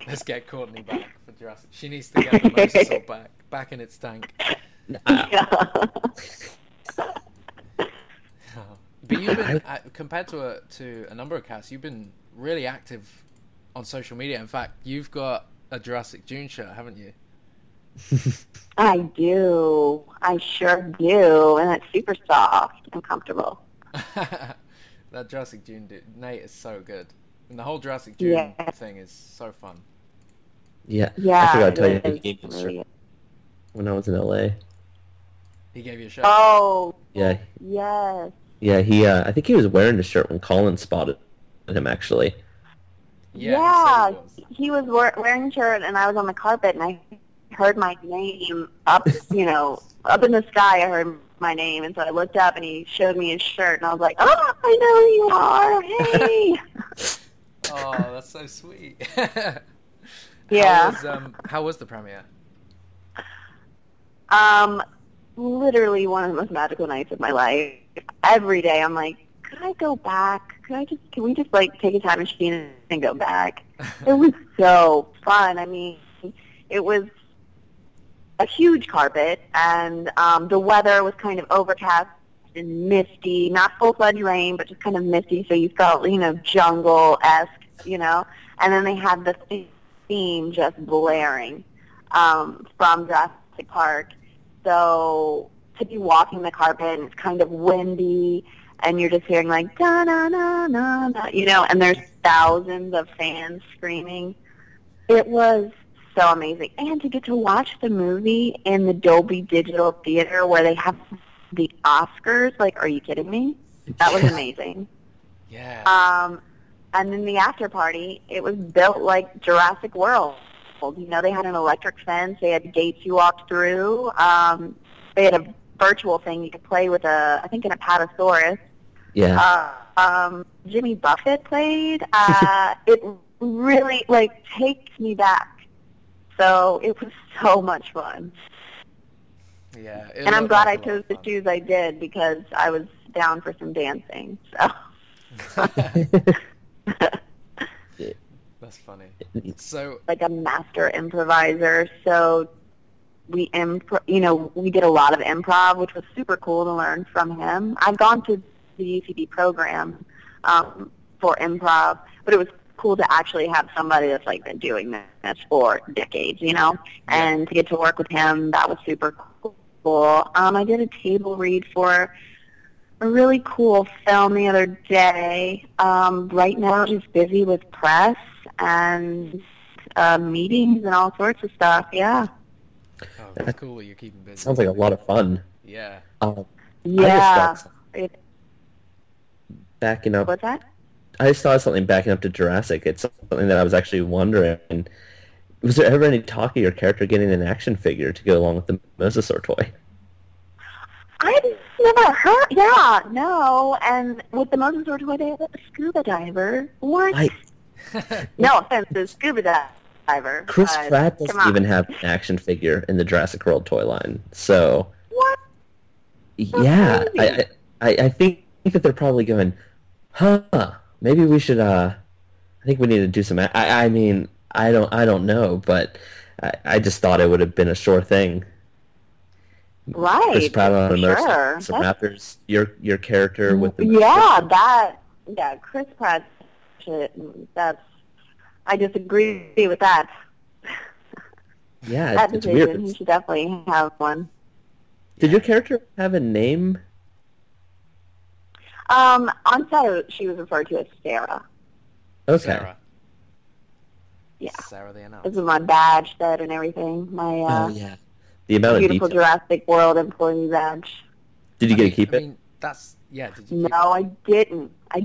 Let's get Courtney back for Jurassic. She needs to get the Mosasaur back in its tank. Yeah. But you've been compared to a number of casts, you've been really active on social media. In fact, you've got a Jurassic June shirt, haven't you? I do. I sure do. And it's super soft and comfortable. That Jurassic June Nate is so good, and the whole Jurassic June Yeah. thing is so fun. Yeah, Yeah. I forgot to tell you, it he is gave me a really shirt good. when I was in LA. He gave you a shirt. Oh, Yeah, yes. yeah. I think he was wearing the shirt when Colin spotted him. Actually, Yeah, he was wearing a shirt, and I was on the carpet, and I heard my name up, up in the sky. I heard my name, and so I looked up, and he showed me his shirt, and I was like, "Oh, I know who you are! Hey!" Oh, that's so sweet. Yeah. How was the premiere? Literally one of the most magical nights of my life. Every day I'm like, could I go back? Can we just like take a time machine and go back? It was so fun. I mean, it was a huge carpet, and the weather was kind of overcast and misty, not full-fledged rain, but just kind of misty, so you felt, jungle-esque, And then they had the theme just blaring from Jurassic Park. So to be walking the carpet and it's kind of windy and you're just hearing like da na na na na, and there's thousands of fans screaming. It was so amazing. And to get to watch the movie in the Dolby Digital Theater where they have the Oscars, like, are you kidding me? That was amazing. Yeah. And then the after party, it was built like Jurassic World. They had an electric fence. They had gates you walked through. They had a virtual thing you could play with I think an Apatosaurus. Yeah. Jimmy Buffett played. It really, takes me back. So it was so much fun. Yeah. And I'm glad I chose the shoes I did because I was down for some dancing. So. That's funny. So, like a master improviser, so we did a lot of improv, which was super cool to learn from him. I've gone to the UCB program for improv, but it was cool to actually have somebody that's like been doing this for decades, and to get to work with him, that was super cool. I did a table read for a really cool film the other day. Right now, just busy with press and meetings and all sorts of stuff. Yeah. Oh, that's cool. You're keeping busy. Sounds like a lot of fun. Yeah. Yeah. Backing up. What's that? I just thought of something backing up to Jurassic. It's something that I was actually wondering. Was there ever any talk of your character getting an action figure to go along with the Mosasaur toy? I've never heard. Yeah, no. And with the Mosasaur toy, they have a scuba diver. What? No offense to scuba diver. Chris Pratt doesn't even have an action figure in the Jurassic World toy line. So. What? Yeah, I think that they're probably going, maybe we should. I think we need to do some. I mean, I don't know, but I just thought it would have been a sure thing. Right. Chris Pratt on sure. some Raptors. Your character with the Chris Pratt. I disagree with that. Yeah, that it's decision. weird. He should definitely have one. Did your character have a name? On set, she was referred to as Sarah. Okay. Sarah. Yeah. Sarah the announcer. This is my badge set and everything. My yeah. The amount of beautiful detail. Jurassic World employee badge. Did you get to keep it? I mean, that's Did you? Keep No, I didn't. I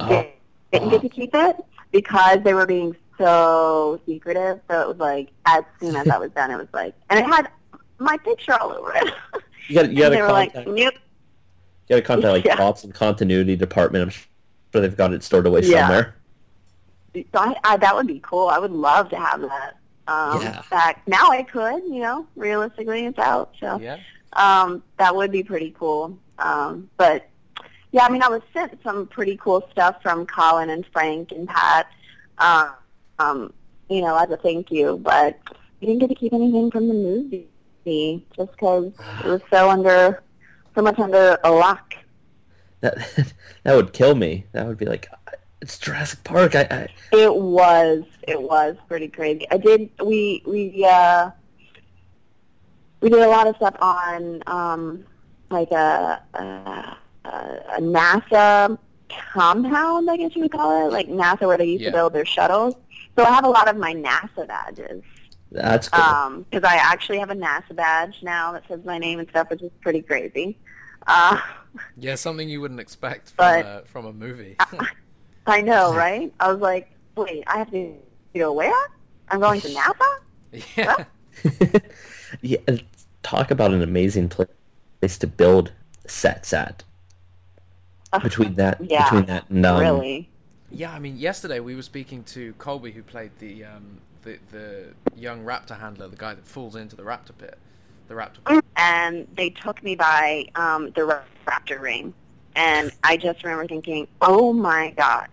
didn't get to keep it because they were being so secretive. So it was like as soon as I was done, it was like, and it had my picture all over it. You got to they were contact. like, nope. You got to contact like Yeah. Props and Continuity Department. I'm sure they've got it stored away somewhere. So that would be cool. I would love to have that. Yeah. Back now, I could. Realistically, it's out. So Yeah. that would be pretty cool. But yeah, I mean, I was sent some pretty cool stuff from Colin and Frank and Pat. As a thank you, but I didn't get to keep anything from the movie just because it was so much under a lock. That would kill me. That would be like, it's Jurassic Park. It was pretty crazy. We did a lot of stuff on like a NASA compound, I guess you would call it, like NASA where they used to build their shuttles. So I have a lot of my NASA badges. That's cool. Because I actually have a NASA badge now that says my name and stuff, which is pretty crazy. Yeah, something you wouldn't expect from a movie. I know, right? I was like, wait, I have to go where? I'm going to NASA? Yeah. Yeah. Talk about an amazing place to build sets at. Between that and Really? Yeah, I mean, yesterday we were speaking to Colby, who played the young raptor handler, the guy that falls into the raptor pit. The raptor pit. And they took me by the raptor ring. And I just remember thinking, oh my God,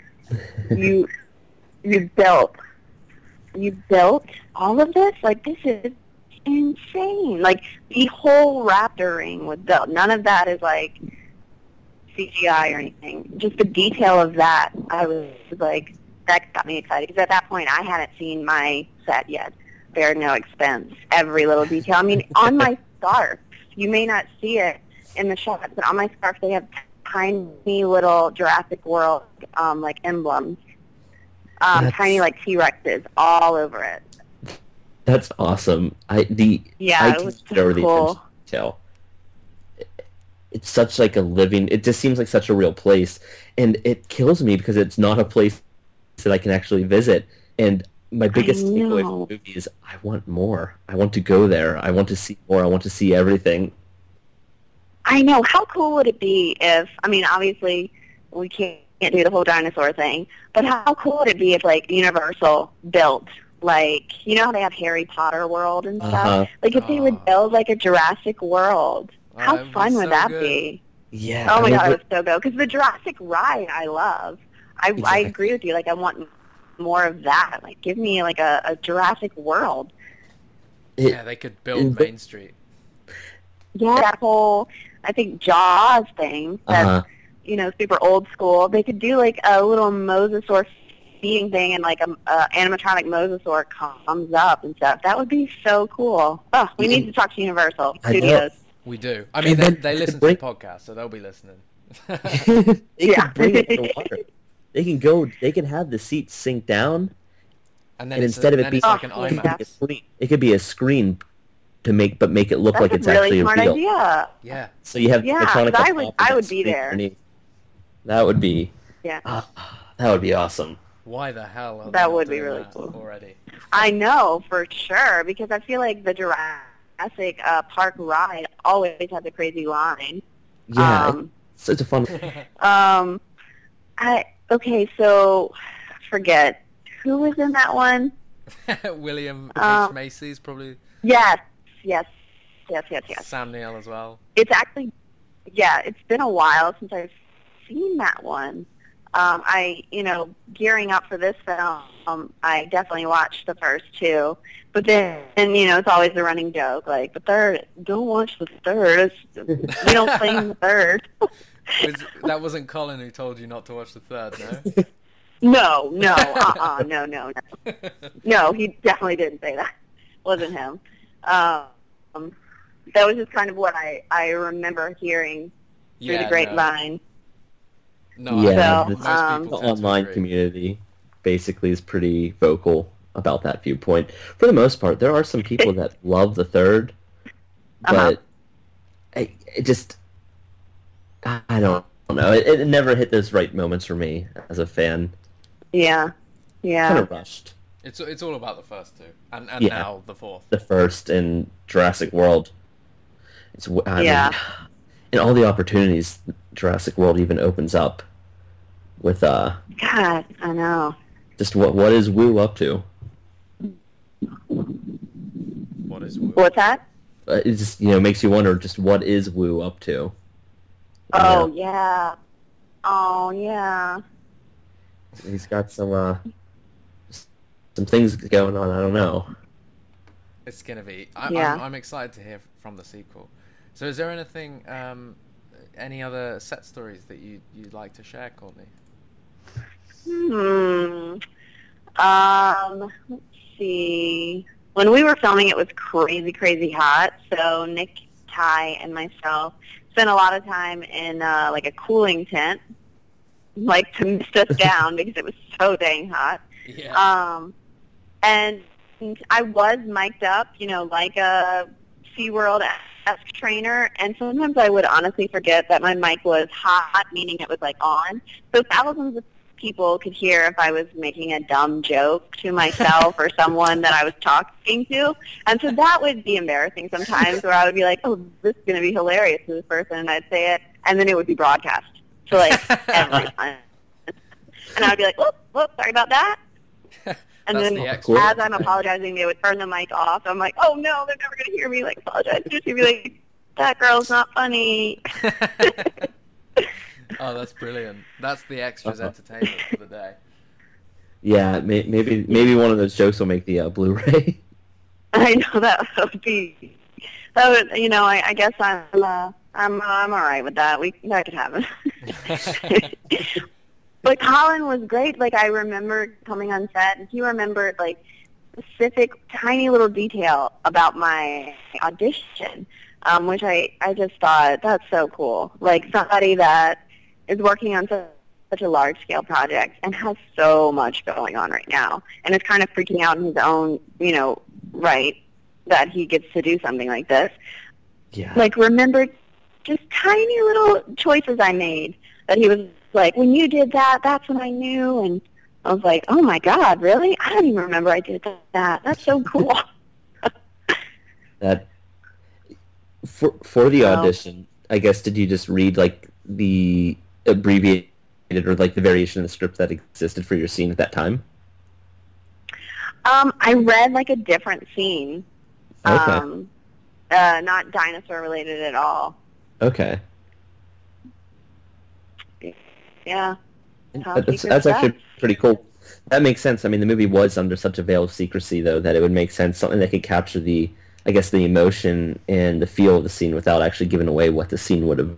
you built all of this? Like, this is insane. Like, the whole raptor ring was built. None of that is like CGI or anything. Just the detail of that, I was like, that got me excited. Because at that point, I hadn't seen my set yet. Bear no expense. Every little detail. I mean, on my scarf, you may not see it in the shots, but on my scarf, they have tiny little Jurassic World like emblems, tiny like T-Rexes all over it. That's awesome. I it was so cool. Detail. It's such like a living. It just seems like such a real place, and it kills me because it's not a place that I can actually visit. And my biggest takeaway from the movie is I want more. I want to go there. I want to see more. I want to see everything. I know. How cool would it be if, I mean, obviously we can't do the whole dinosaur thing, but how cool would it be if, like, Universal built, like, you know how they have Harry Potter World and stuff? Like, if they would build, like, a Jurassic World, how fun would that be? Yeah. Oh, my God, it was so good. Because the Jurassic ride I love. I agree with you. Like, I want more of that. Like, give me, like, a Jurassic World. Yeah, they could build Main Street. Yeah, that whole, I think, Jaws thing, that's, you know, super old school. They could do, like, a little mosasaur feeding thing and, like, a animatronic mosasaur comes up and stuff. That would be so cool. Oh, we need to talk to Universal Studios. We do. I mean, they listen to the podcast, so they'll be listening. They can bring it to the water. They can have the seats sink down, and then instead of it being like an IMAX, it could be a screen to make it look like it's really actually smart real. Idea. Yeah. So you have I would be there. Underneath. That would be that would be awesome. Why the hell? That would be really cool already. I know for sure because I feel like the Jurassic Park ride always has a crazy line. Yeah, it's such a fun. So forget who was in that one. William H. Macy's probably. Yes. Sam Neill as well. It's actually, it's been a while since I've seen that one. Gearing up for this film, I definitely watched the first two. But then, it's always the running joke, like, the third, don't watch the third. We don't claim the third. That wasn't Colin who told you not to watch the third, no? No. No, he definitely didn't say that. Wasn't him. That was just kind of what I remember hearing through the grapevine. No, the online community basically is pretty vocal about that viewpoint. For the most part, there are some people that love the third, but I don't know. It never hit those right moments for me as a fan. Yeah. Kind of rushed. It's all about the first two, and now the fourth. The first in Jurassic World. I mean, and all the opportunities Jurassic World even opens up with God, I know. Just what is Wu up to? What is Wu? What's that? It just makes you wonder just what is Wu up to. Oh yeah. He's got some things going on. I don't know. It's gonna be. I'm excited to hear from the sequel. So, is there anything, any other set stories that you'd like to share, Courtney? Let's see. When we were filming, it was crazy, crazy hot. So Nick, Ty, and myself spent a lot of time in like a cooling tent, like to mist us down because it was so dang hot. Yeah. And I was mic'd up, like a SeaWorld-esque trainer, and sometimes I would honestly forget that my mic was hot, meaning it was, like, on. So thousands of people could hear if I was making a dumb joke to myself or someone that I was talking to. And so that would be embarrassing sometimes, where I would be like, oh, this is going to be hilarious to this person, and I'd say it, and then it would be broadcast to, like, everyone. And I would be like, whoop, sorry about that. And That's then the extra. as I'm apologizing, they would turn the mic off. I'm like, oh no, they're never going to hear me like apologize. She'd be like, that girl's not funny. Oh, that's brilliant. That's the extras entertainment for the day. Yeah, maybe one of those jokes will make the Blu-ray. I know that would be. That would, I guess I'm all right with that. That could happen. But Colin was great. Like, I remember coming on set, and he remembered like specific tiny little detail about my audition, which I just thought that's so cool. Like, somebody that is working on such a large-scale project and has so much going on right now, and is kind of freaking out in his own, right, that he gets to do something like this. Yeah. Like, remembered just tiny little choices I made that he was like, when you did that, that's when I knew. And I was like, oh my God, really? I don't even remember I did that. That's so cool. That for the audition, I guess, did you just read like the abbreviated or like the variation of the script that existed for your scene at that time? I read like a different scene. Okay. Not dinosaur related at all. Okay. Yeah. That's actually pretty cool. That makes sense. I mean, the movie was under such a veil of secrecy, though, that it would make sense, something that could capture the emotion and the feel of the scene without actually giving away what the scene would have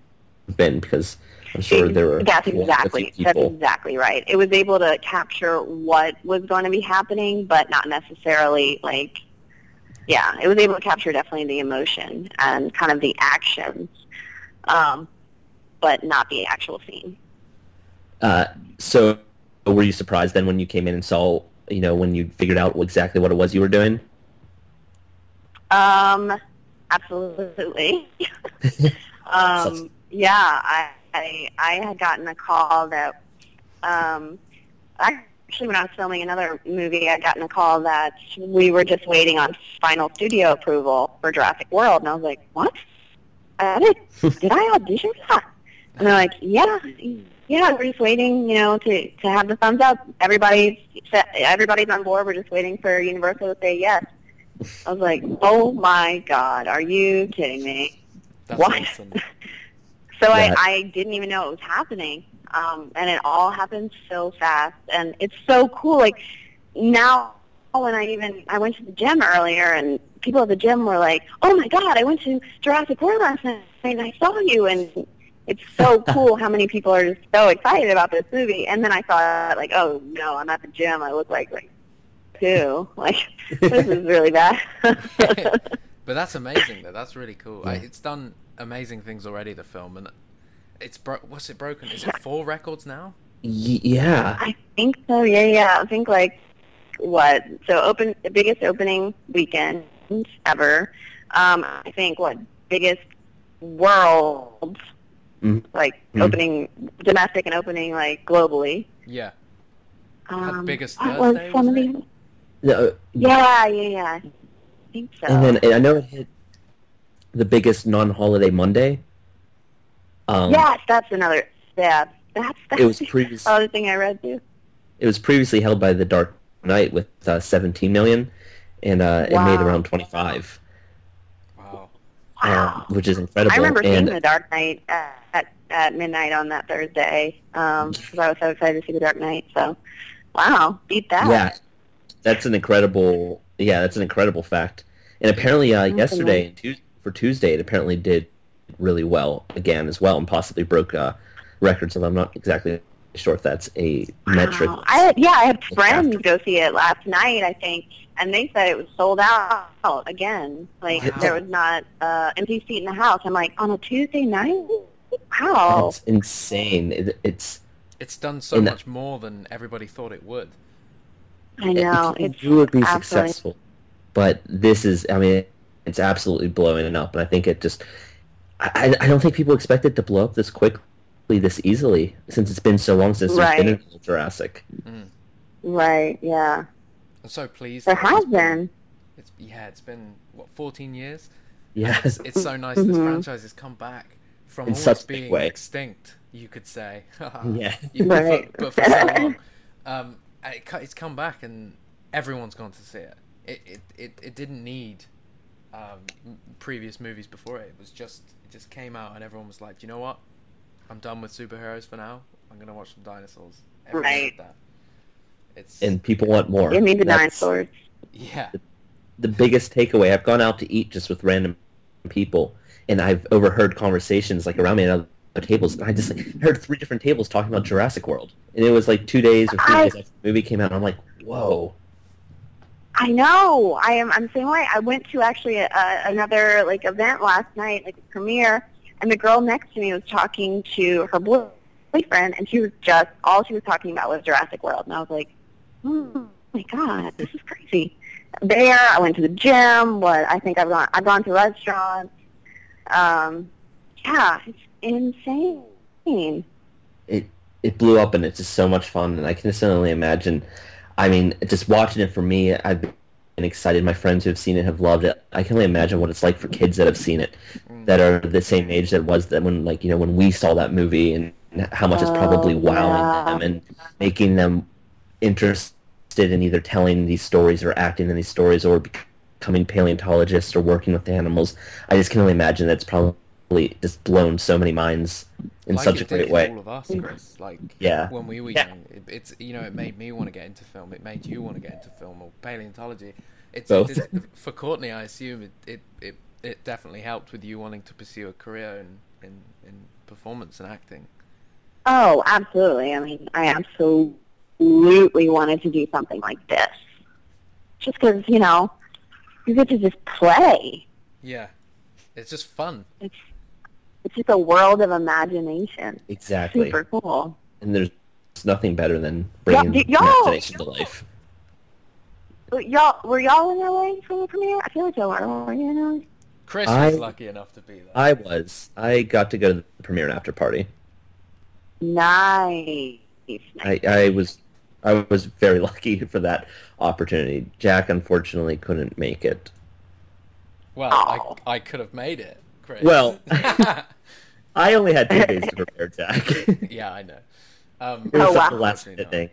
been, because I'm sure there were That's a few exactly right. It was able to capture what was going to be happening, but not necessarily like, it was able to capture definitely the emotion and kind of the actions, but not the actual scene. So were you surprised then when you came in and saw, when you figured out exactly what it was you were doing? Absolutely. Yeah, I had gotten a call that, actually when I was filming another movie, I'd gotten a call that we were just waiting on final studio approval for Jurassic World, and I was like, what? Did I audition for that? And they're like, yeah, we're just waiting, to have the thumbs up. Everybody's on board. We're just waiting for Universal to say yes. I was like, oh my God, are you kidding me? That's what? awesome. So Yeah. I didn't even know it was happening, and it all happened so fast, and it's so cool. Like, now when I went to the gym earlier, and people at the gym were like, oh my God, I went to Jurassic World last night and I saw you, and it's so cool how many people are just so excited about this movie. And then I thought, like, oh no, I'm at the gym, I look like two. Like, this is really bad. But that's amazing, though. That's really cool. Yeah. It's done amazing things already, the film, and it's what's it broken? Is it 4 records now? Yeah. I think so. Yeah. I think like what? So the biggest opening weekend ever. I think biggest world opening domestic and opening like globally. Yeah. Had biggest what was Thursday, some of wasn't the? No, Yeah. I think so. and then I know it hit the biggest non-holiday Monday. Yes, that's another. Yeah, that's It was previous. other thing I read too. It was previously held by The Dark Knight with 17 million, and it made around 25. Wow. Which is incredible. I remember seeing and The Dark Knight at midnight on that Thursday because I was so excited to see The Dark Knight. So, wow, beat that. Yeah, that's an incredible. Yeah, that's an incredible fact. And apparently, yesterday for Tuesday, it apparently did really well again as well, and possibly broke records. And I'm not exactly sure if that's a metric. I had friends go see it last night, I think, and they said it was sold out again. Like there was not empty seat in the house. I'm like, on a Tuesday night? Wow. That's insane. It's done so much more than everybody thought it would. I know. It would be successful, but this is. I mean, it's absolutely blowing it up, and I think it just. I don't think people expect it to blow up this quickly, this easily, since it's been so long since there's been a Jurassic. Right. Yeah. I'm so pleased. There has been. It's been 14 years. Yes. It's so nice this franchise has come back from in almost such a big being way. extinct you could say. Yeah. Right. But for so long, it's come back and everyone's gone to see it. It didn't need previous movies before it. It just came out and everyone was like, you know what? I'm done with superheroes for now. I'm gonna watch some dinosaurs. Everyone Right. did that. It's And people want more. Give me the That's dinosaurs. yeah. the biggest takeaway. I've gone out to eat just with random people, and I've overheard conversations like around me at other tables. And I just heard 3 different tables talking about Jurassic World, and it was like 2 days or 3 days after the movie came out. And I'm like, whoa. I know. I'm the same way. I went to actually another like event last night, like a premiere, and the girl next to me was talking to her boyfriend, and she was all she was talking about was Jurassic World, and I was like, oh my god, this is crazy. There, I went to the gym. I've gone to restaurants. Yeah, it's insane. It blew up, and it's just so much fun. And I can just only imagine. I mean, just watching it for me, I've been excited. My friends who have seen it have loved it. I can only imagine what it's like for kids that have seen it, that are the same age that was that when, like, you know, when we saw that movie, and how much it's probably wowing them and making them interested in either telling these stories or acting in these stories or becoming paleontologists or working with animals. I just can only imagine that it's probably just blown so many minds in Like such a it did great way. All of us, Chris. Like Yeah. when we were Yeah. young, it's it made me want to get into film. It made you want to get into film or paleontology. Both. For Courtney, I assume it definitely helped with you wanting to pursue a career in performance and acting. Oh, absolutely. I mean, I absolutely wanted to do something like this. Just because, you know, you get to just play. Yeah, it's just fun. It's just a world of imagination. Exactly. Super cool. And there's nothing better than bringing y'all- imagination to life. Were y'all in LA for the premiere? I feel like y'all were you know? Chris I- was lucky enough to be there. I got to go to the premiere and after party. Nice. I was very lucky for that opportunity. Jack unfortunately couldn't make it. Well, Oh. I could have made it, Chris. Well, I only had 2 days to prepare, Jack. yeah, I know. It was Oh, wow. the last minute thing.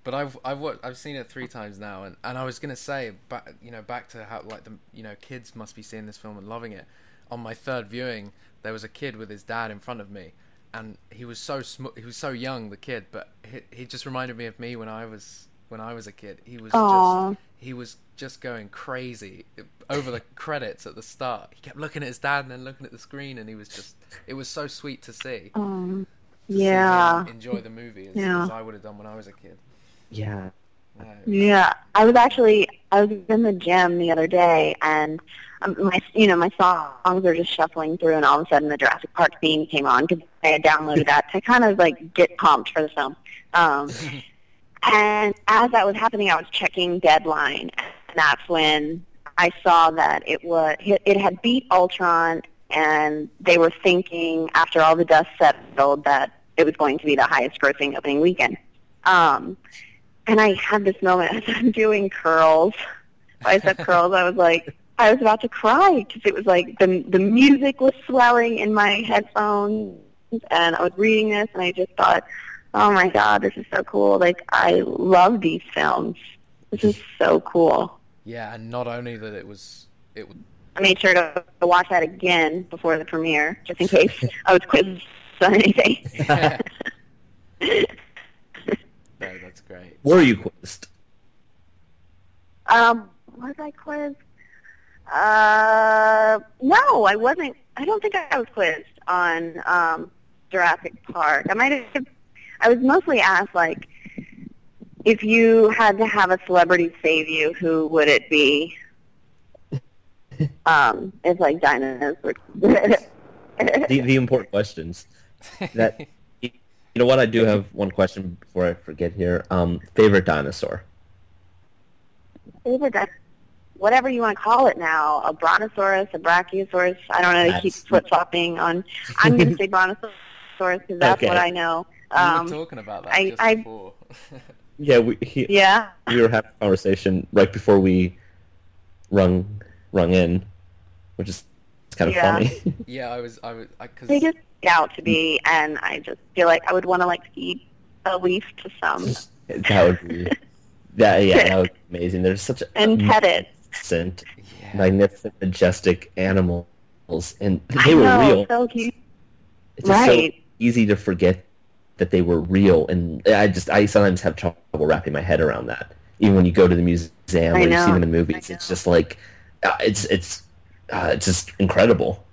But I've seen it 3 times now, and I was gonna say back to how like the kids must be seeing this film and loving it. On my 3rd viewing, there was a kid with his dad in front of me, and he was so young, the kid, but he just reminded me of me when I was a kid. Aw. He was just going crazy over the credits at the start. He kept looking at his dad and then looking at the screen, and it was so sweet to see. To Yeah. see him enjoy the movie as Yeah. I would have done when I was a kid. Yeah. Yeah, I was in the gym the other day, and my songs are just shuffling through, and all of a sudden the Jurassic Park theme came on because I had downloaded that to kind of like get pumped for the film. And as that was happening, I was checking Deadline, and that's when I saw that it had beat Ultron, and they were thinking after all the dust settled that it was going to be the highest grossing opening weekend. And I had this moment as I'm doing curls, bicep curls. I was about to cry because it was like the music was swelling in my headphones, and I was reading this, and I just thought, oh my god, this is so cool. Like, I love these films. This is so cool. Yeah, and not only that it I made sure to watch that again before the premiere, just in case I was quizzed on anything. Yeah. No, that's great. Were you quizzed? Was I quizzed? No, I wasn't. I don't think I was quizzed on Jurassic Park. I was mostly asked, like, if you had to have a celebrity save you, who would it be? It's like dinosaurs. The important questions. That you know what? I do have one question before I forget here. Favorite dinosaur? Whatever you want to call it now, a brontosaurus, a brachiosaurus. I don't know. They keep flip-flopping on. I'm going to say brontosaurus because that's Okay. what I know. We were talking about that just before. Yeah, Yeah. we were having a conversation right before we rung in, which is kind of Yeah. funny. Yeah, I was, cause They just out to be, and I just feel like I would want to like feed a leaf to some That would be that would be amazing. There's such and pet it. magnificent, majestic animals, and I they were know, real. so cute. It's just Right. so easy to forget that they were real, and I sometimes have trouble wrapping my head around that. Even when you go to the museum or you see them in movies, it's just like it's just incredible.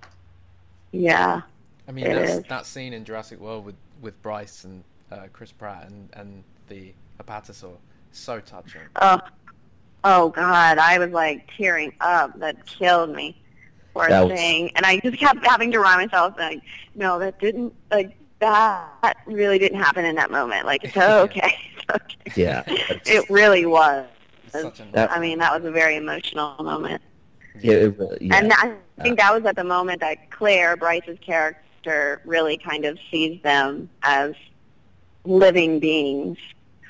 Yeah. I mean, It is. that scene in Jurassic World with Bryce and Chris Pratt and the Apatosaur, so touching. Oh God, I was like tearing up. That killed me. Poor That was- thing. And I just kept having to remind myself, like, no, that didn't, like, that really didn't happen in that moment. Like, it's okay. It's okay. Yeah, It really was. It's such a That- I mean, that was a very emotional moment. it really, yeah. And I think that was at the moment that Claire, Bryce's character, really kind of sees them as living beings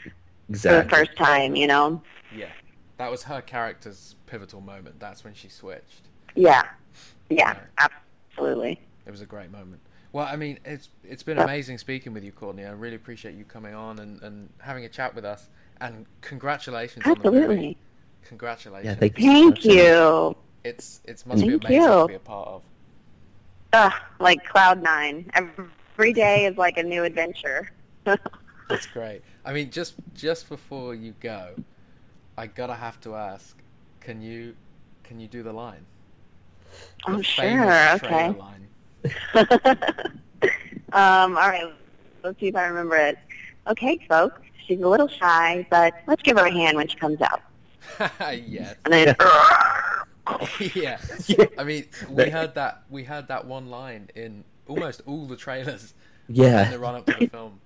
for the exactly. first time, you know? Yeah, that was her character's pivotal moment. That's when she switched. Yeah, absolutely. It was a great moment. Well, I mean, it's been amazing speaking with you, Courtney. I really appreciate you coming on and having a chat with us. And congratulations on the movie. Absolutely. Congratulations. Yeah, thank you. so Thank much. you. It's must be Thank amazing you. to be a part of. Like Cloud9. Every day is like a new adventure. That's great. I mean, just before you go, I have to ask, can you do the line? Oh, The sure. famous Okay. trailer line. All right. Let's see if I remember it. Okay, folks. She's a little shy, but let's give her a hand when she comes out. Yes. And then, Yeah. I mean, we heard that one line in almost all the trailers in the Yeah, run up to the film.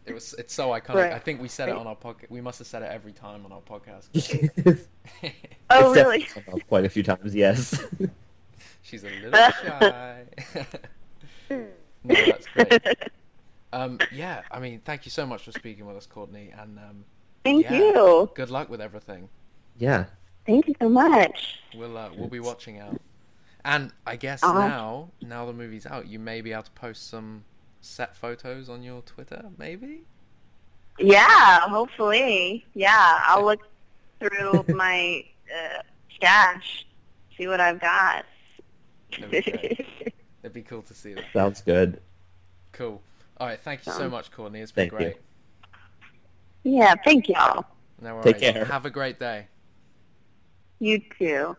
It's so iconic. Right. I think we said it on our podcast. We must have said it every time on our podcast. oh, It's really? definitely come up quite a few times. Yes. She's a little shy. No, that's great. Yeah, I mean, thank you so much for speaking with us, Courtney, and Thank yeah. you. good luck with everything. Yeah. Thank you so much. We'll be watching out. And I guess Uh-huh. now the movie's out, you may be able to post some set photos on your Twitter, maybe? Yeah, hopefully. Yeah, I'll look through my stash, see what I've got. That'd be great. It'd be cool to see that. Sounds good. Cool. All right, thank you so Sounds- much, Courtney. It's been Thank you. great. Yeah, thank y'all. No worries. Take care. Have a great day. You too.